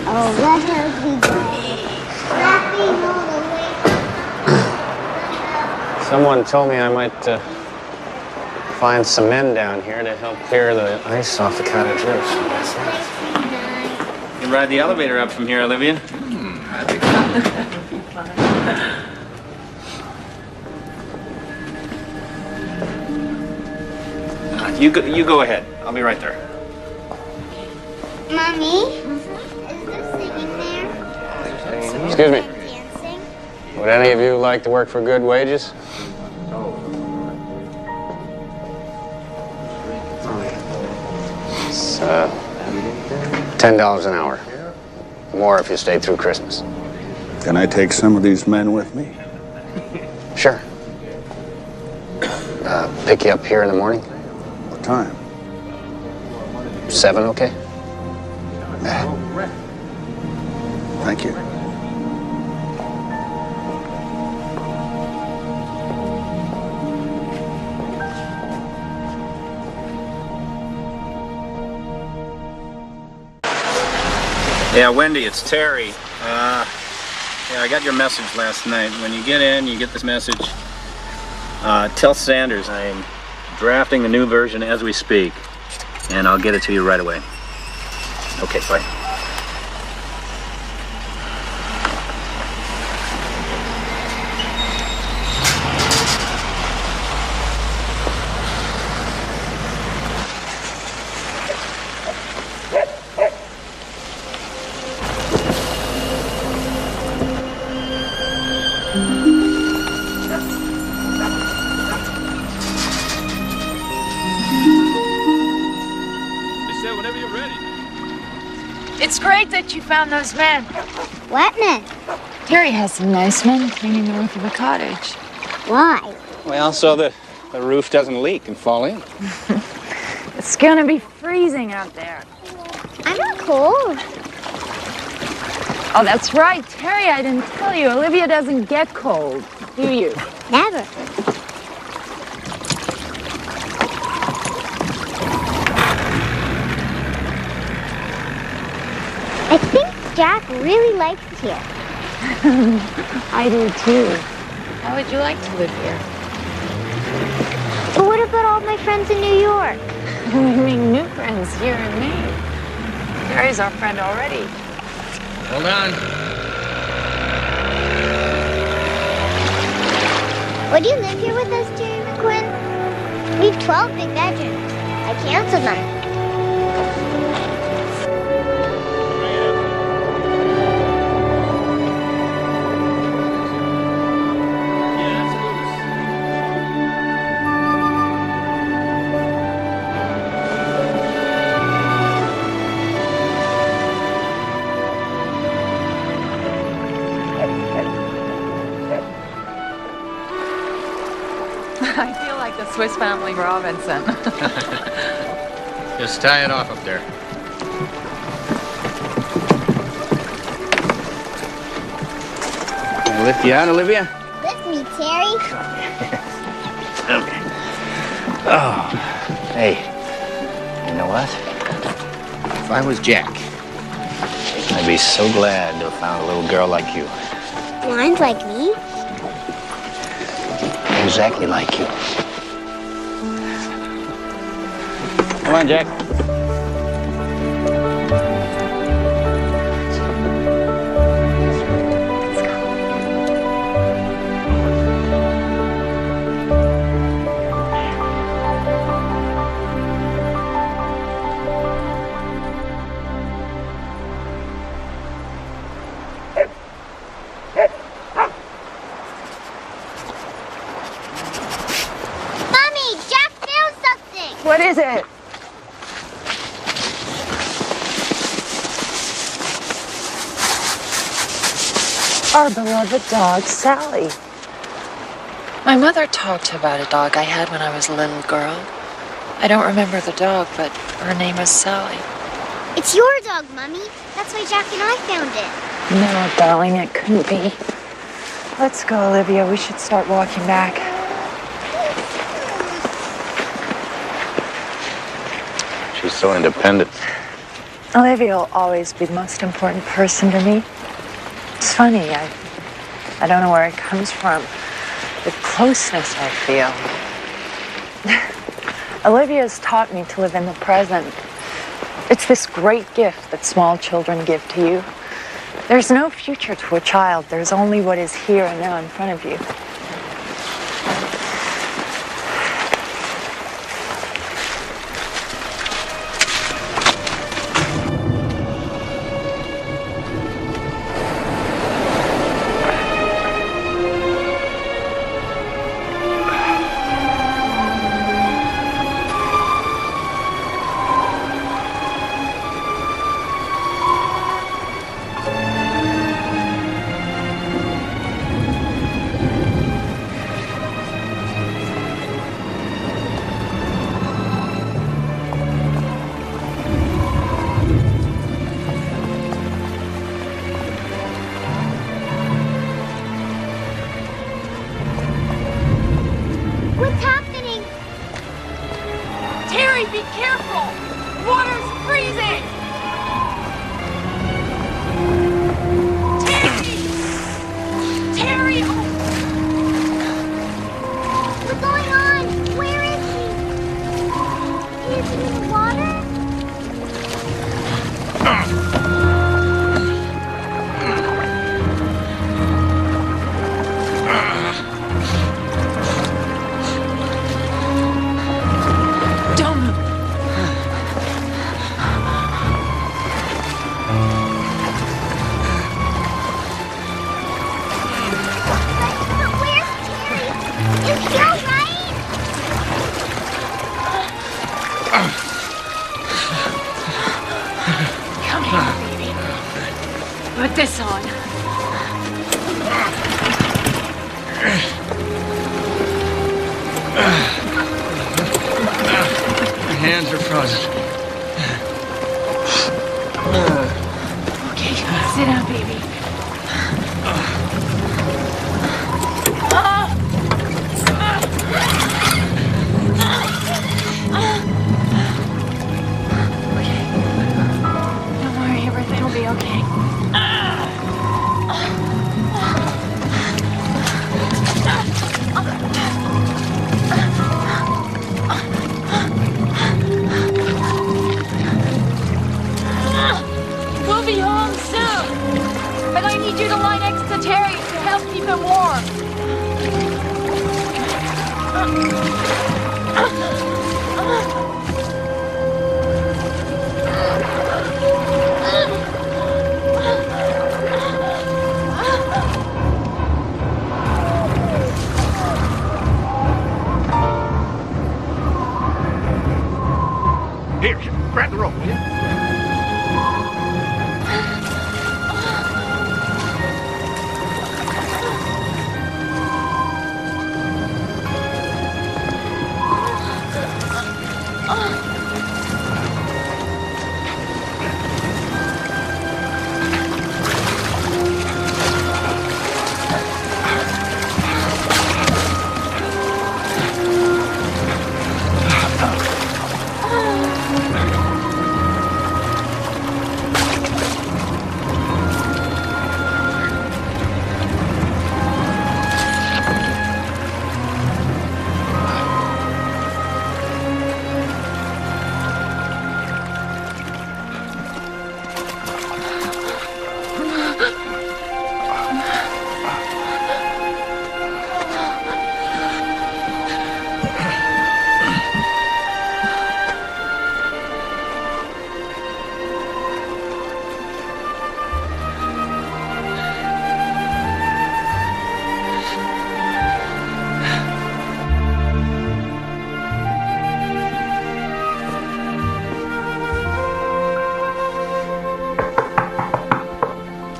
G: Oh, let her be laughing all the way.
K: Someone told me I might find some men down here to help clear the ice off the cottage roofs.
A: You ride the elevator up from here, Olivia.
K: You go ahead. I'll be right there.
G: Mommy, is there singing there?
K: Excuse me.
G: Dancing?
K: Would any of you like to work for good wages? It's $10 an hour. More if you stay through Christmas.
S: Can I take some of these men with me?
K: Sure. Pick you up here in the morning?
S: What time?
K: 7, okay?
S: Thank you.
K: Yeah, Wendy, it's Terry. Yeah, I got your message last night. When you get in, you get this message. Tell Sanders I am drafting the new version as we speak, and I'll get it to you right away. Okay, bye.
P: It's great that you found those men.
G: What men?
P: Terry has some nice men cleaning the roof of a cottage.
G: Why?
K: Well, so the roof doesn't leak and fall in.
P: It's gonna be freezing out there.
G: I'm not cold.
P: Oh, that's right. Terry, I didn't tell you. Olivia doesn't get cold, do you?
G: Never. I think Jack really likes it here.
P: I do too. How would you like to live here?
G: But what about all my friends in New York?
P: We make new friends here in Maine. Terry's our friend already.
K: Hold on.
G: Would you live here with us, Jerry McQuinn? We have 12 big bedrooms. I canceled them.
P: I feel like the Swiss Family Robinson.
K: Just tie it off up there. Can I lift you out, Olivia?
G: Lift me, Terry.
K: Okay. Oh, hey, you know what? If I was Jack, I'd be so glad to have found a little girl like you.
G: Blonde like me?
K: Exactly like you. Come on, Jack.
P: What is it? Our beloved dog, Sally. My mother talked about a dog I had when I was a little girl. I don't remember the dog, but her name was Sally.
G: It's your dog, Mummy. That's why Jack and I found it.
P: No, darling, it couldn't be. Let's go, Olivia. We should start walking back.
K: She's so independent.
P: Olivia will always be the most important person to me. It's funny, I don't know where it comes from. The closeness I feel. Olivia's taught me to live in the present. It's this great gift that small children give to you. There's no future to a child. There's only what is here and now in front of you.
F: Put this on.
J: My hands are frozen.
F: Okay, sit down, baby. Don't worry, everything will be okay. We'll be home soon, but I need you to lie next to Terry to help keep him warm.
S: Here, grab the rope, will you?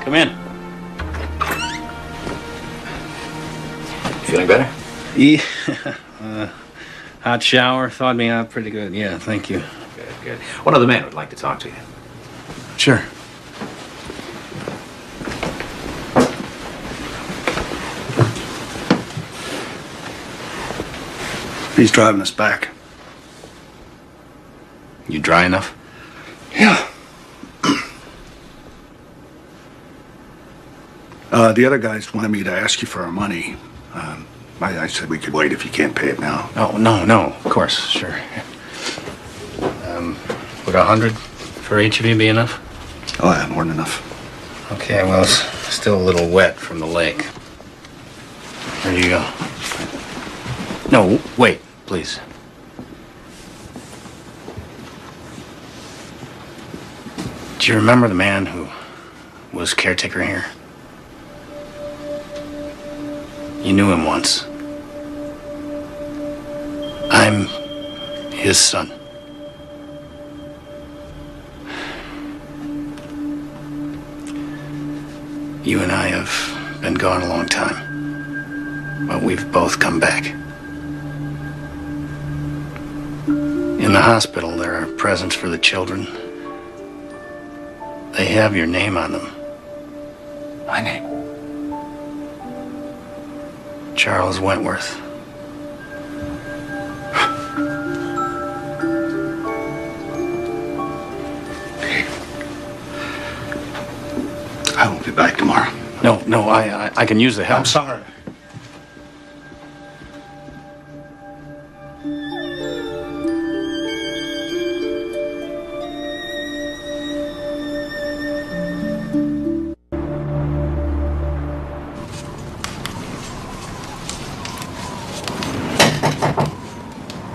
A: Come in.
E: Feeling better?
A: Yeah. Hot shower thawed me out pretty good. Yeah, thank you.
E: Good, good. One other man would like to talk to you.
A: Sure.
S: He's driving us back.
A: You dry enough?
S: Yeah. The other guys wanted me to ask you for our money. I said we could wait if you can't pay it now.
A: Oh, no, of course, sure. Would 100 for each of you be enough?
S: Oh, yeah, more than enough.
A: Okay, well, it's still a little wet from the lake. There you go. No, wait, please. Do you remember the man who was caretaker here? You knew him once. I'm his son. You and I have been gone a long time, but we've both come back. In the hospital, there are presents for the children. They have your name on them.
E: My name?
A: Charles Wentworth.
S: I won't be back tomorrow.
A: No, I can use the help.
S: I'm sorry.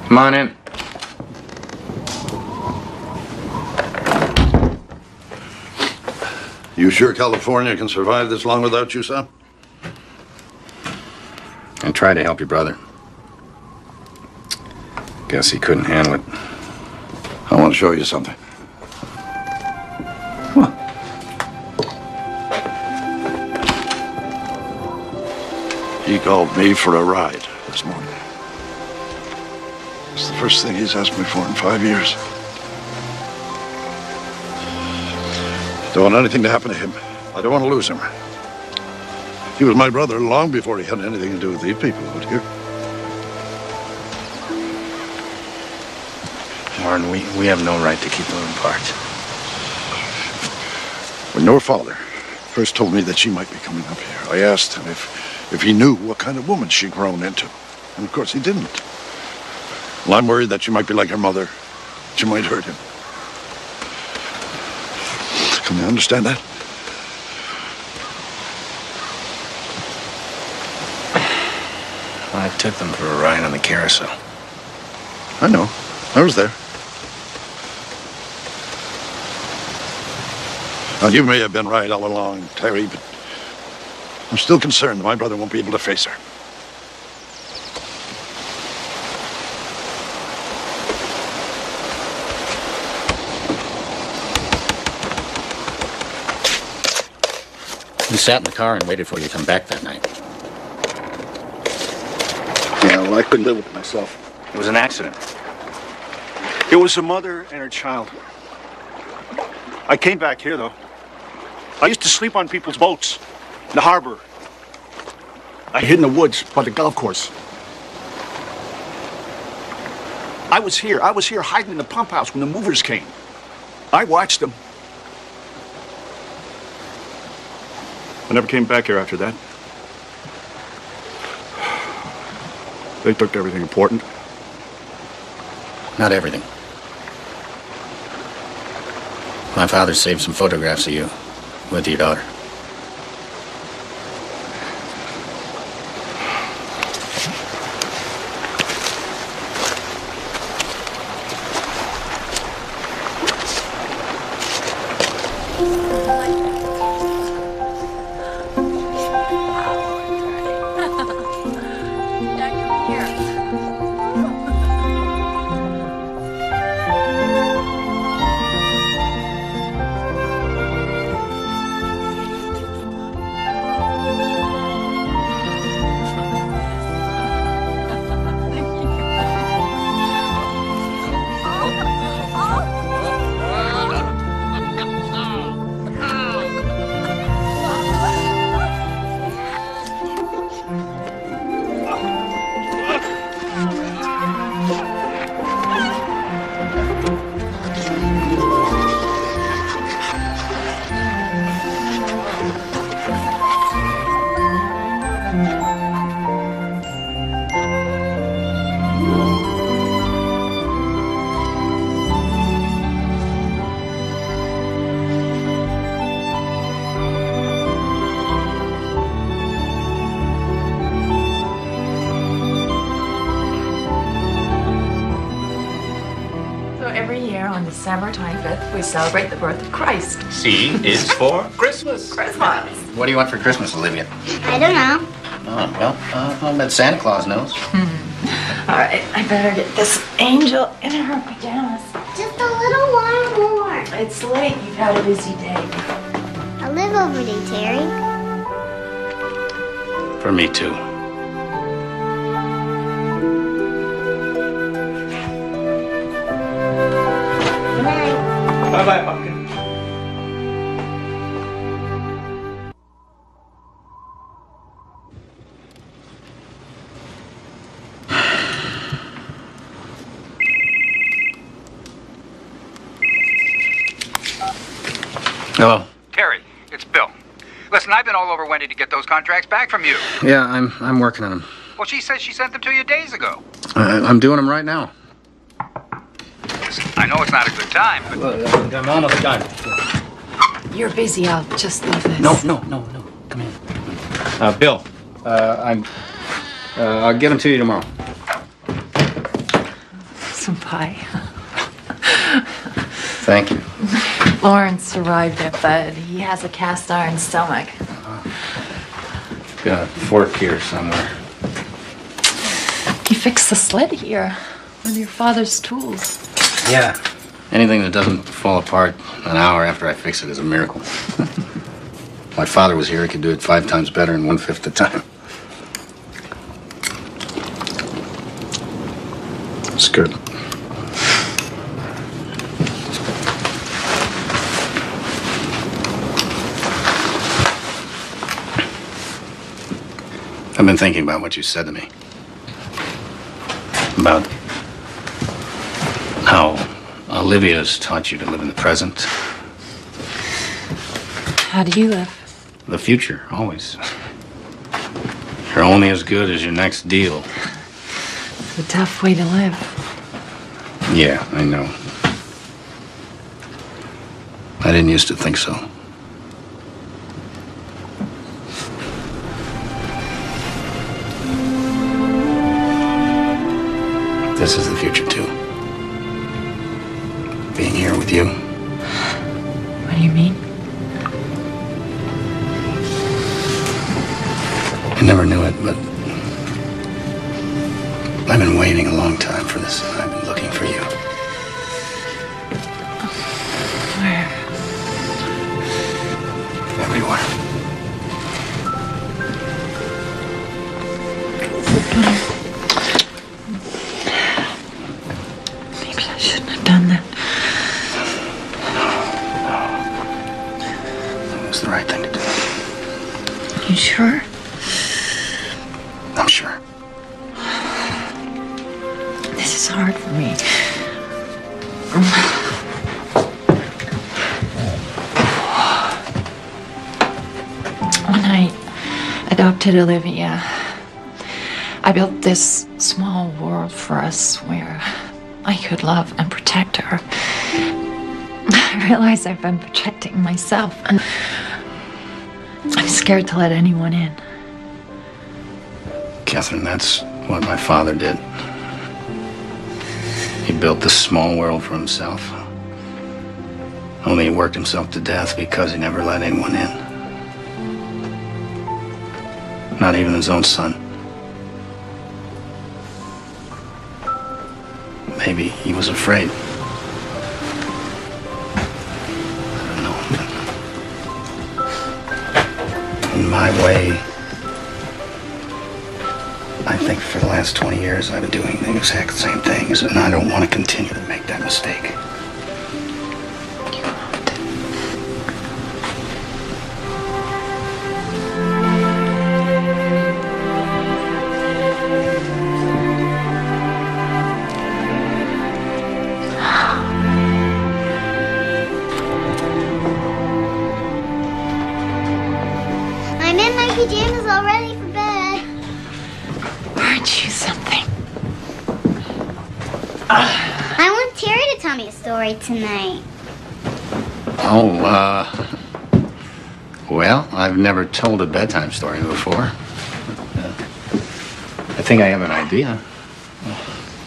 A: Come on in.
S: You sure California can survive this long without you, son?
A: I tried to help your brother. Guess he couldn't handle it.
S: I want to show you something. He called me for a ride this morning. It's the first thing he's asked me for in 5 years. Don't want anything to happen to him. I don't want to lose him. He was my brother long before he had anything to do with these people out here.
A: Warren, we have no right to keep them apart.
S: When your father first told me that she might be coming up here, I asked him if he knew what kind of woman she'd grown into. And of course he didn't. Well, I'm worried that she might be like her mother. She might hurt him. Can you understand that?
A: I took them for a ride on the carousel.
S: I know. I was there. Now, you may have been right all along, Terry, but I'm still concerned that my brother won't be able to face her.
A: We sat in the car and waited for you to come back that night.
S: Yeah, well, I couldn't live with it myself.
A: It was an accident.
S: It was a mother and her child. I came back here, though. I used to sleep on people's boats in the harbor. I hid in the woods by the golf course. I was here hiding in the pump house when the movers came. I watched them. I never came back here after that. They took everything important.
A: Not everything. My father saved some photographs of you with your daughter.
P: December 25th, we celebrate the birth of Christ.
A: C is for Christmas.
P: Christmas.
A: What do you want for Christmas, Olivia?
G: I don't know.
A: Oh, well, I'll bet Santa Claus knows.
P: All right, I better get this angel in her pajamas.
G: Just a little while more.
P: It's late. You've had a busy day.
G: I'll live over there, Terry.
A: For me, too.
L: Bye-bye, Pumpkin.
A: Hello.
L: Terry, it's Bill. Listen, I've been all over Wendy to get those contracts back from you.
A: Yeah, I'm working on them.
L: Well, she says she sent them to you days ago.
A: I'm doing them right now.
L: I know it's not a good time, but...
A: I'm on all the time.
P: You're busy. I'll just leave this.
A: No. Come in. Bill, I'll get them to you tomorrow.
P: Some pie.
A: Thank you.
P: Lawrence survived it, but he has a cast iron stomach.
A: Got a fork here somewhere.
P: You fixed the sled here with your father's tools.
A: Yeah. Anything that doesn't fall apart an hour after I fix it is a miracle. My father was here. He could do it 5 times better in 1/5 the time. I've been thinking about what you said to me. About how Olivia's taught you to live in the present.
P: How do you live?
A: The future, always. You're only as good as your next deal.
P: It's a tough way to live.
A: Yeah, I know. I didn't used to think so. This is the future, too. Being here with you.
P: What do you mean?
A: I never knew it, but I've been waiting a long time for this. I've been looking for you.
P: Where?
A: Everywhere.
P: Maybe I shouldn't have done that.
A: It was the right thing to do.
P: You sure?
A: I'm sure.
P: This is hard for me. When I adopted Olivia, I built this small world for us where I could love and protect her. I realize I've been protecting myself, and I'm scared to let anyone in.
A: Catherine, that's what my father did. He built this small world for himself. Only he worked himself to death because he never let anyone in. Not even his own son. Maybe he was afraid. I don't know. In my way, I think for the last 20 years I've been doing the exact same things, and I don't want to continue to make that mistake.
G: I'm in my pajamas already for bed.
P: Aren't you something?
G: I want Terry to tell me a story tonight.
A: Oh, well, I've never told a bedtime story before. I think I have an idea.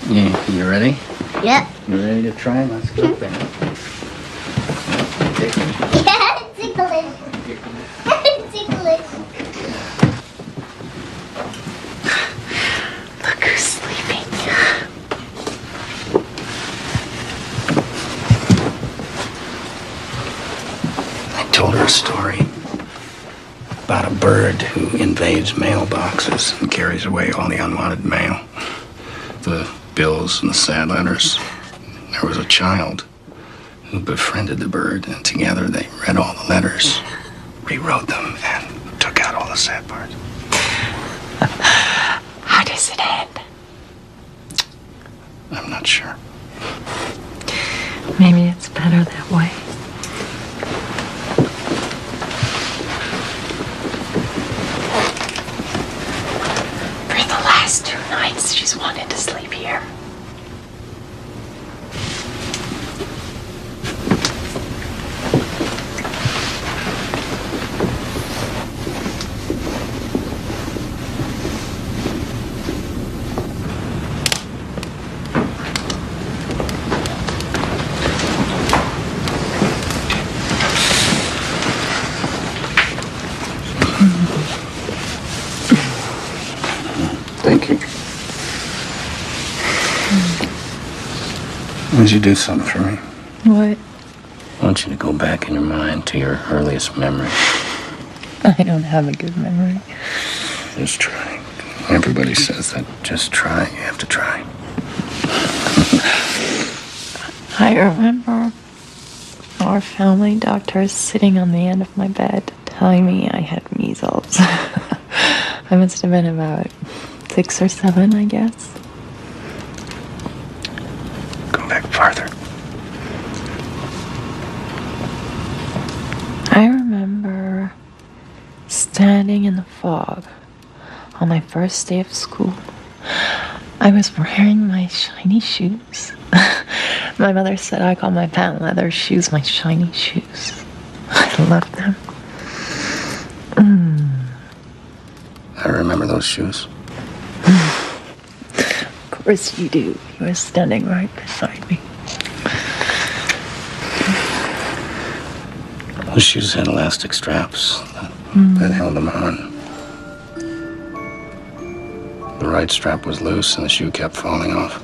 A: You ready?
G: Yep.
A: You ready to try? Let's go then.
G: Yeah, ticklish. Ticklish.
P: Look who's sleeping.
A: I told her a story about a bird who invades mailboxes and carries away all the unwanted mail. The bills and the sad letters. There was a child who befriended the bird, and together they read all the letters, rewrote them, and took out all the sad parts.
P: How does it end?
A: I'm not sure.
P: Maybe it's better that way. For the last 2 nights, she's wanted to sleep here.
A: Thank you. Would you do something for me?
P: What?
A: I want you to go back in your mind to your earliest memory.
P: I don't have a good memory.
A: Just try. Everybody says that. Just try. You have to try.
P: I remember our family doctor sitting on the end of my bed telling me I had measles. I must have been about 6 or 7, I guess.
E: Come back farther.
P: I remember standing in the fog on my first day of school. I was wearing my shiny shoes. My mother said I called my patent leather shoes my shiny shoes. I loved them.
A: I remember those shoes.
P: Of course you do. You were standing right beside me.
A: Those shoes had elastic straps that held them on. The right strap was loose and the shoe kept falling off.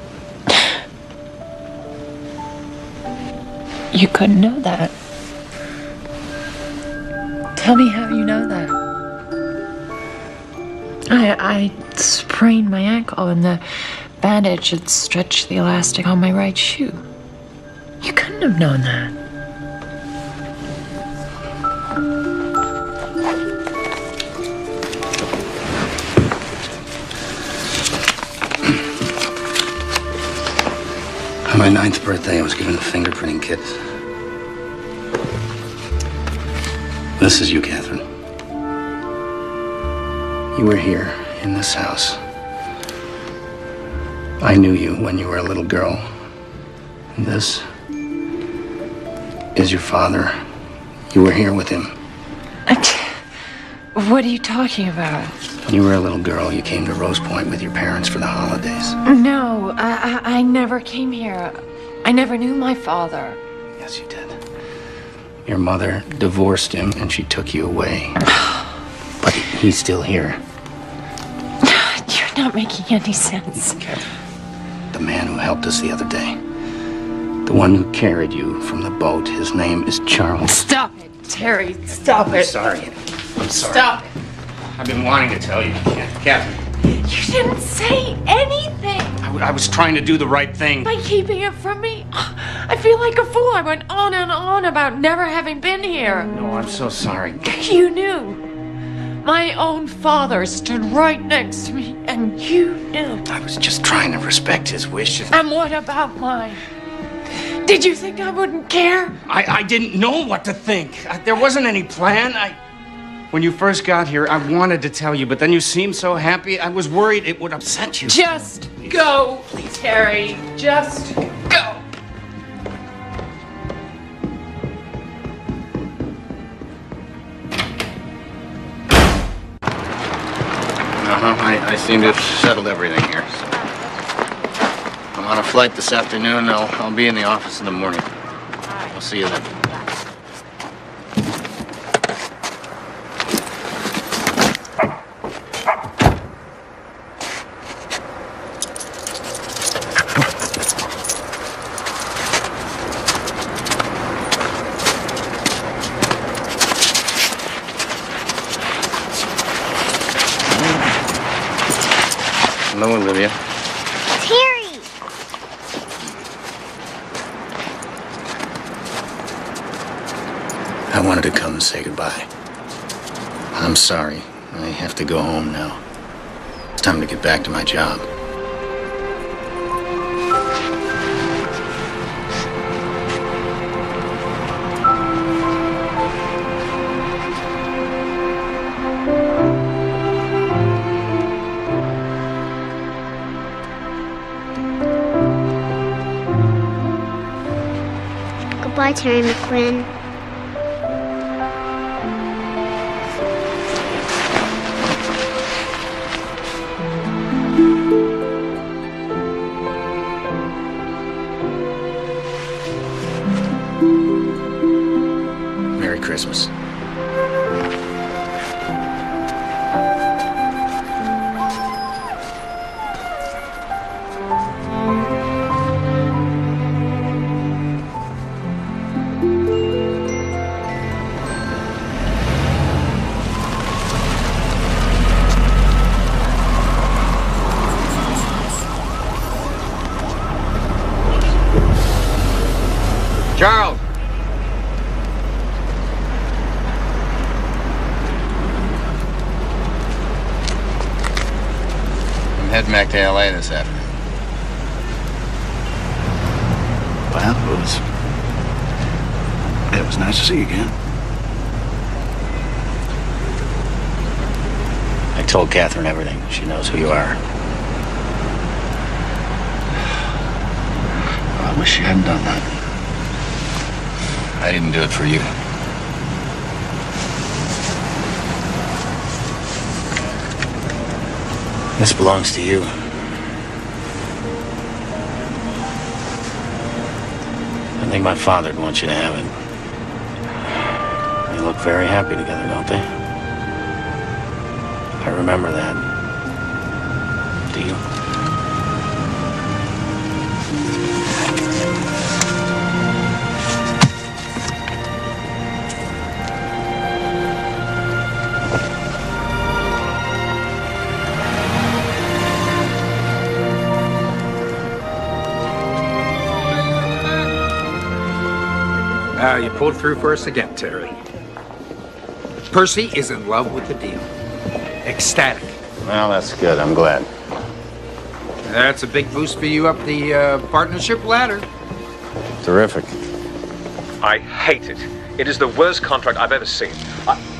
P: You couldn't know that. Tell me how you know that. I sprained my ankle and the bandage had stretched the elastic on my right shoe. You couldn't have known that.
A: On my 9th birthday, I was given a fingerprinting kit. This is you, Catherine. You were here in this house. I knew you when you were a little girl. And this is your father. You were here with him.
P: What are you talking about?
A: When you were a little girl, you came to Rose Point with your parents for the holidays.
P: No, I never came here. I never knew my father.
A: Yes, you did. Your mother divorced him and she took you away. But he's still here.
P: You're not making any sense.
A: The man who helped us the other day. The one who carried you from the boat. His name is Charles.
P: Stop it, Terry. Stop it.
A: I'm sorry. I'm sorry.
P: Stop it.
A: I've been wanting to tell you, Catherine.
P: You didn't say anything.
A: I was trying to do the right thing.
P: By keeping it from me, I feel like a fool. I went on and on about never having been here.
A: No, I'm so sorry.
P: You knew. My own father stood right next to me, and you knew.
A: I was just trying to respect his wishes.
P: And what about mine? Did you think I wouldn't care?
A: I didn't know what to think. There wasn't any plan. When you first got here, I wanted to tell you, but then you seemed so happy, I was worried it would upset you.
P: Just go, Terry. Just go.
A: I seem to have settled everything here. So. I'm on a flight this afternoon. I'll be in the office in the morning. I'll see you then. Hello, Olivia.
G: Terry!
A: I wanted to come and say goodbye. I'm sorry. I have to go home now. It's time to get back to my job.
G: Goodbye, Terry McQuinn.
A: Merry Christmas. Charles! heading back to L.A. this afternoon.
S: Well, it was nice to see you again.
A: I told Catherine everything. She knows who you are.
S: I wish you hadn't done that.
A: I didn't do it for you. This belongs to you. I think my father'd want you to have it. They look very happy together, don't they? I remember that. Do you?
L: You pulled through for us again, Terry. Percy is in love with the deal. Ecstatic.
A: Well, that's good. I'm glad.
L: That's a big boost for you up the partnership ladder.
A: Terrific.
T: I hate it. It is the worst contract I've ever seen.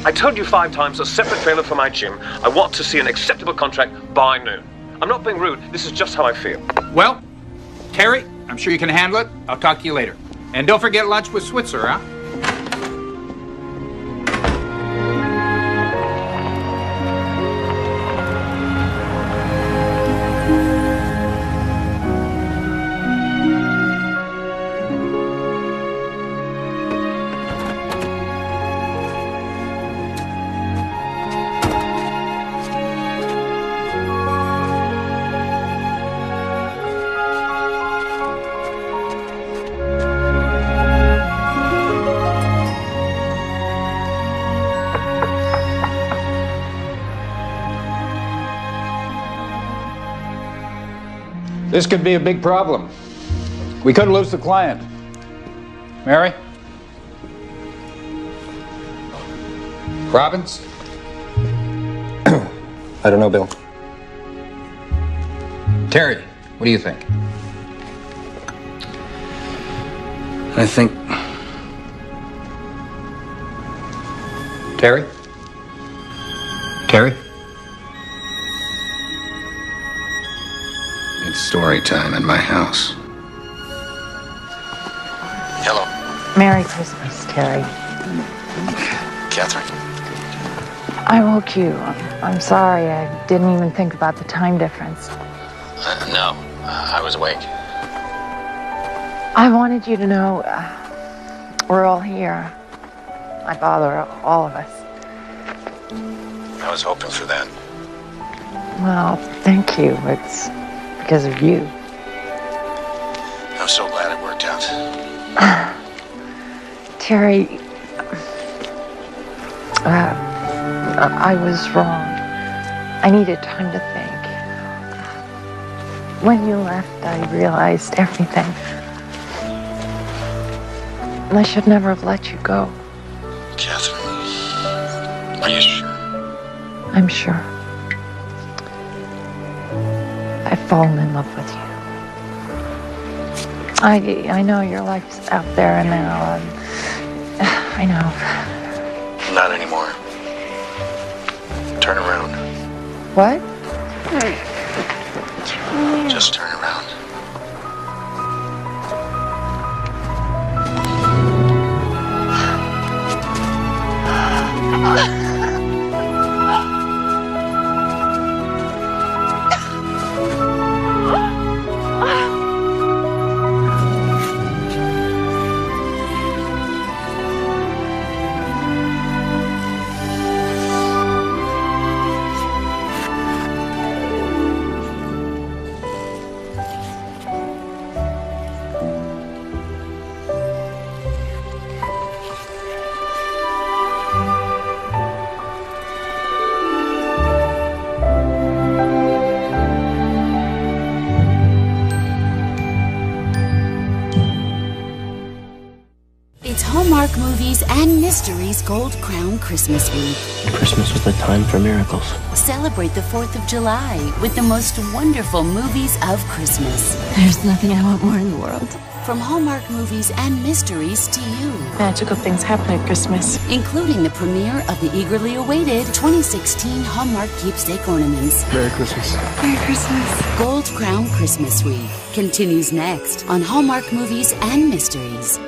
T: I told you 5 times, a separate trailer for my gym. I want to see an acceptable contract by noon. I'm not being rude. This is just how I feel.
L: Well, Terry, I'm sure you can handle it. I'll talk to you later. And don't forget lunch with Switzer, huh?
U: This could be a big problem. We could lose the client. Mary? Robbins?
M: I don't know, Bill. Terry, what do you think?
A: I think...
M: Terry? Terry?
A: It's story time in my house. Hello.
P: Merry Christmas, Terry.
A: Catherine.
P: I woke you. I'm sorry. I didn't even think about the time difference.
A: No, I was awake.
P: I wanted you to know we're all here. My father, all of us.
A: I was hoping for that.
P: Well, thank you. It's because of you.
A: I'm so glad it worked out.
P: Terry, I was wrong. I needed time to think. When you left, I realized everything. And I should never have let you go.
A: Catherine, are you sure?
P: I'm sure. I've fallen in love with you. I know your life's out there now. I know.
A: Not anymore. Turn around.
P: What?
A: Just turn around.
H: It's Hallmark Movies and Mysteries Gold Crown Christmas Week.
J: Christmas was the time for miracles.
H: Celebrate the 4th of July with the most wonderful movies of Christmas.
N: There's nothing I want more in the world.
H: From Hallmark Movies and Mysteries to you.
N: Magical things happen at Christmas.
H: Including the premiere of the eagerly awaited 2016 Hallmark Keepsake Ornaments.
D: Merry Christmas.
N: Merry Christmas.
H: Gold Crown Christmas Week continues next on Hallmark Movies and Mysteries.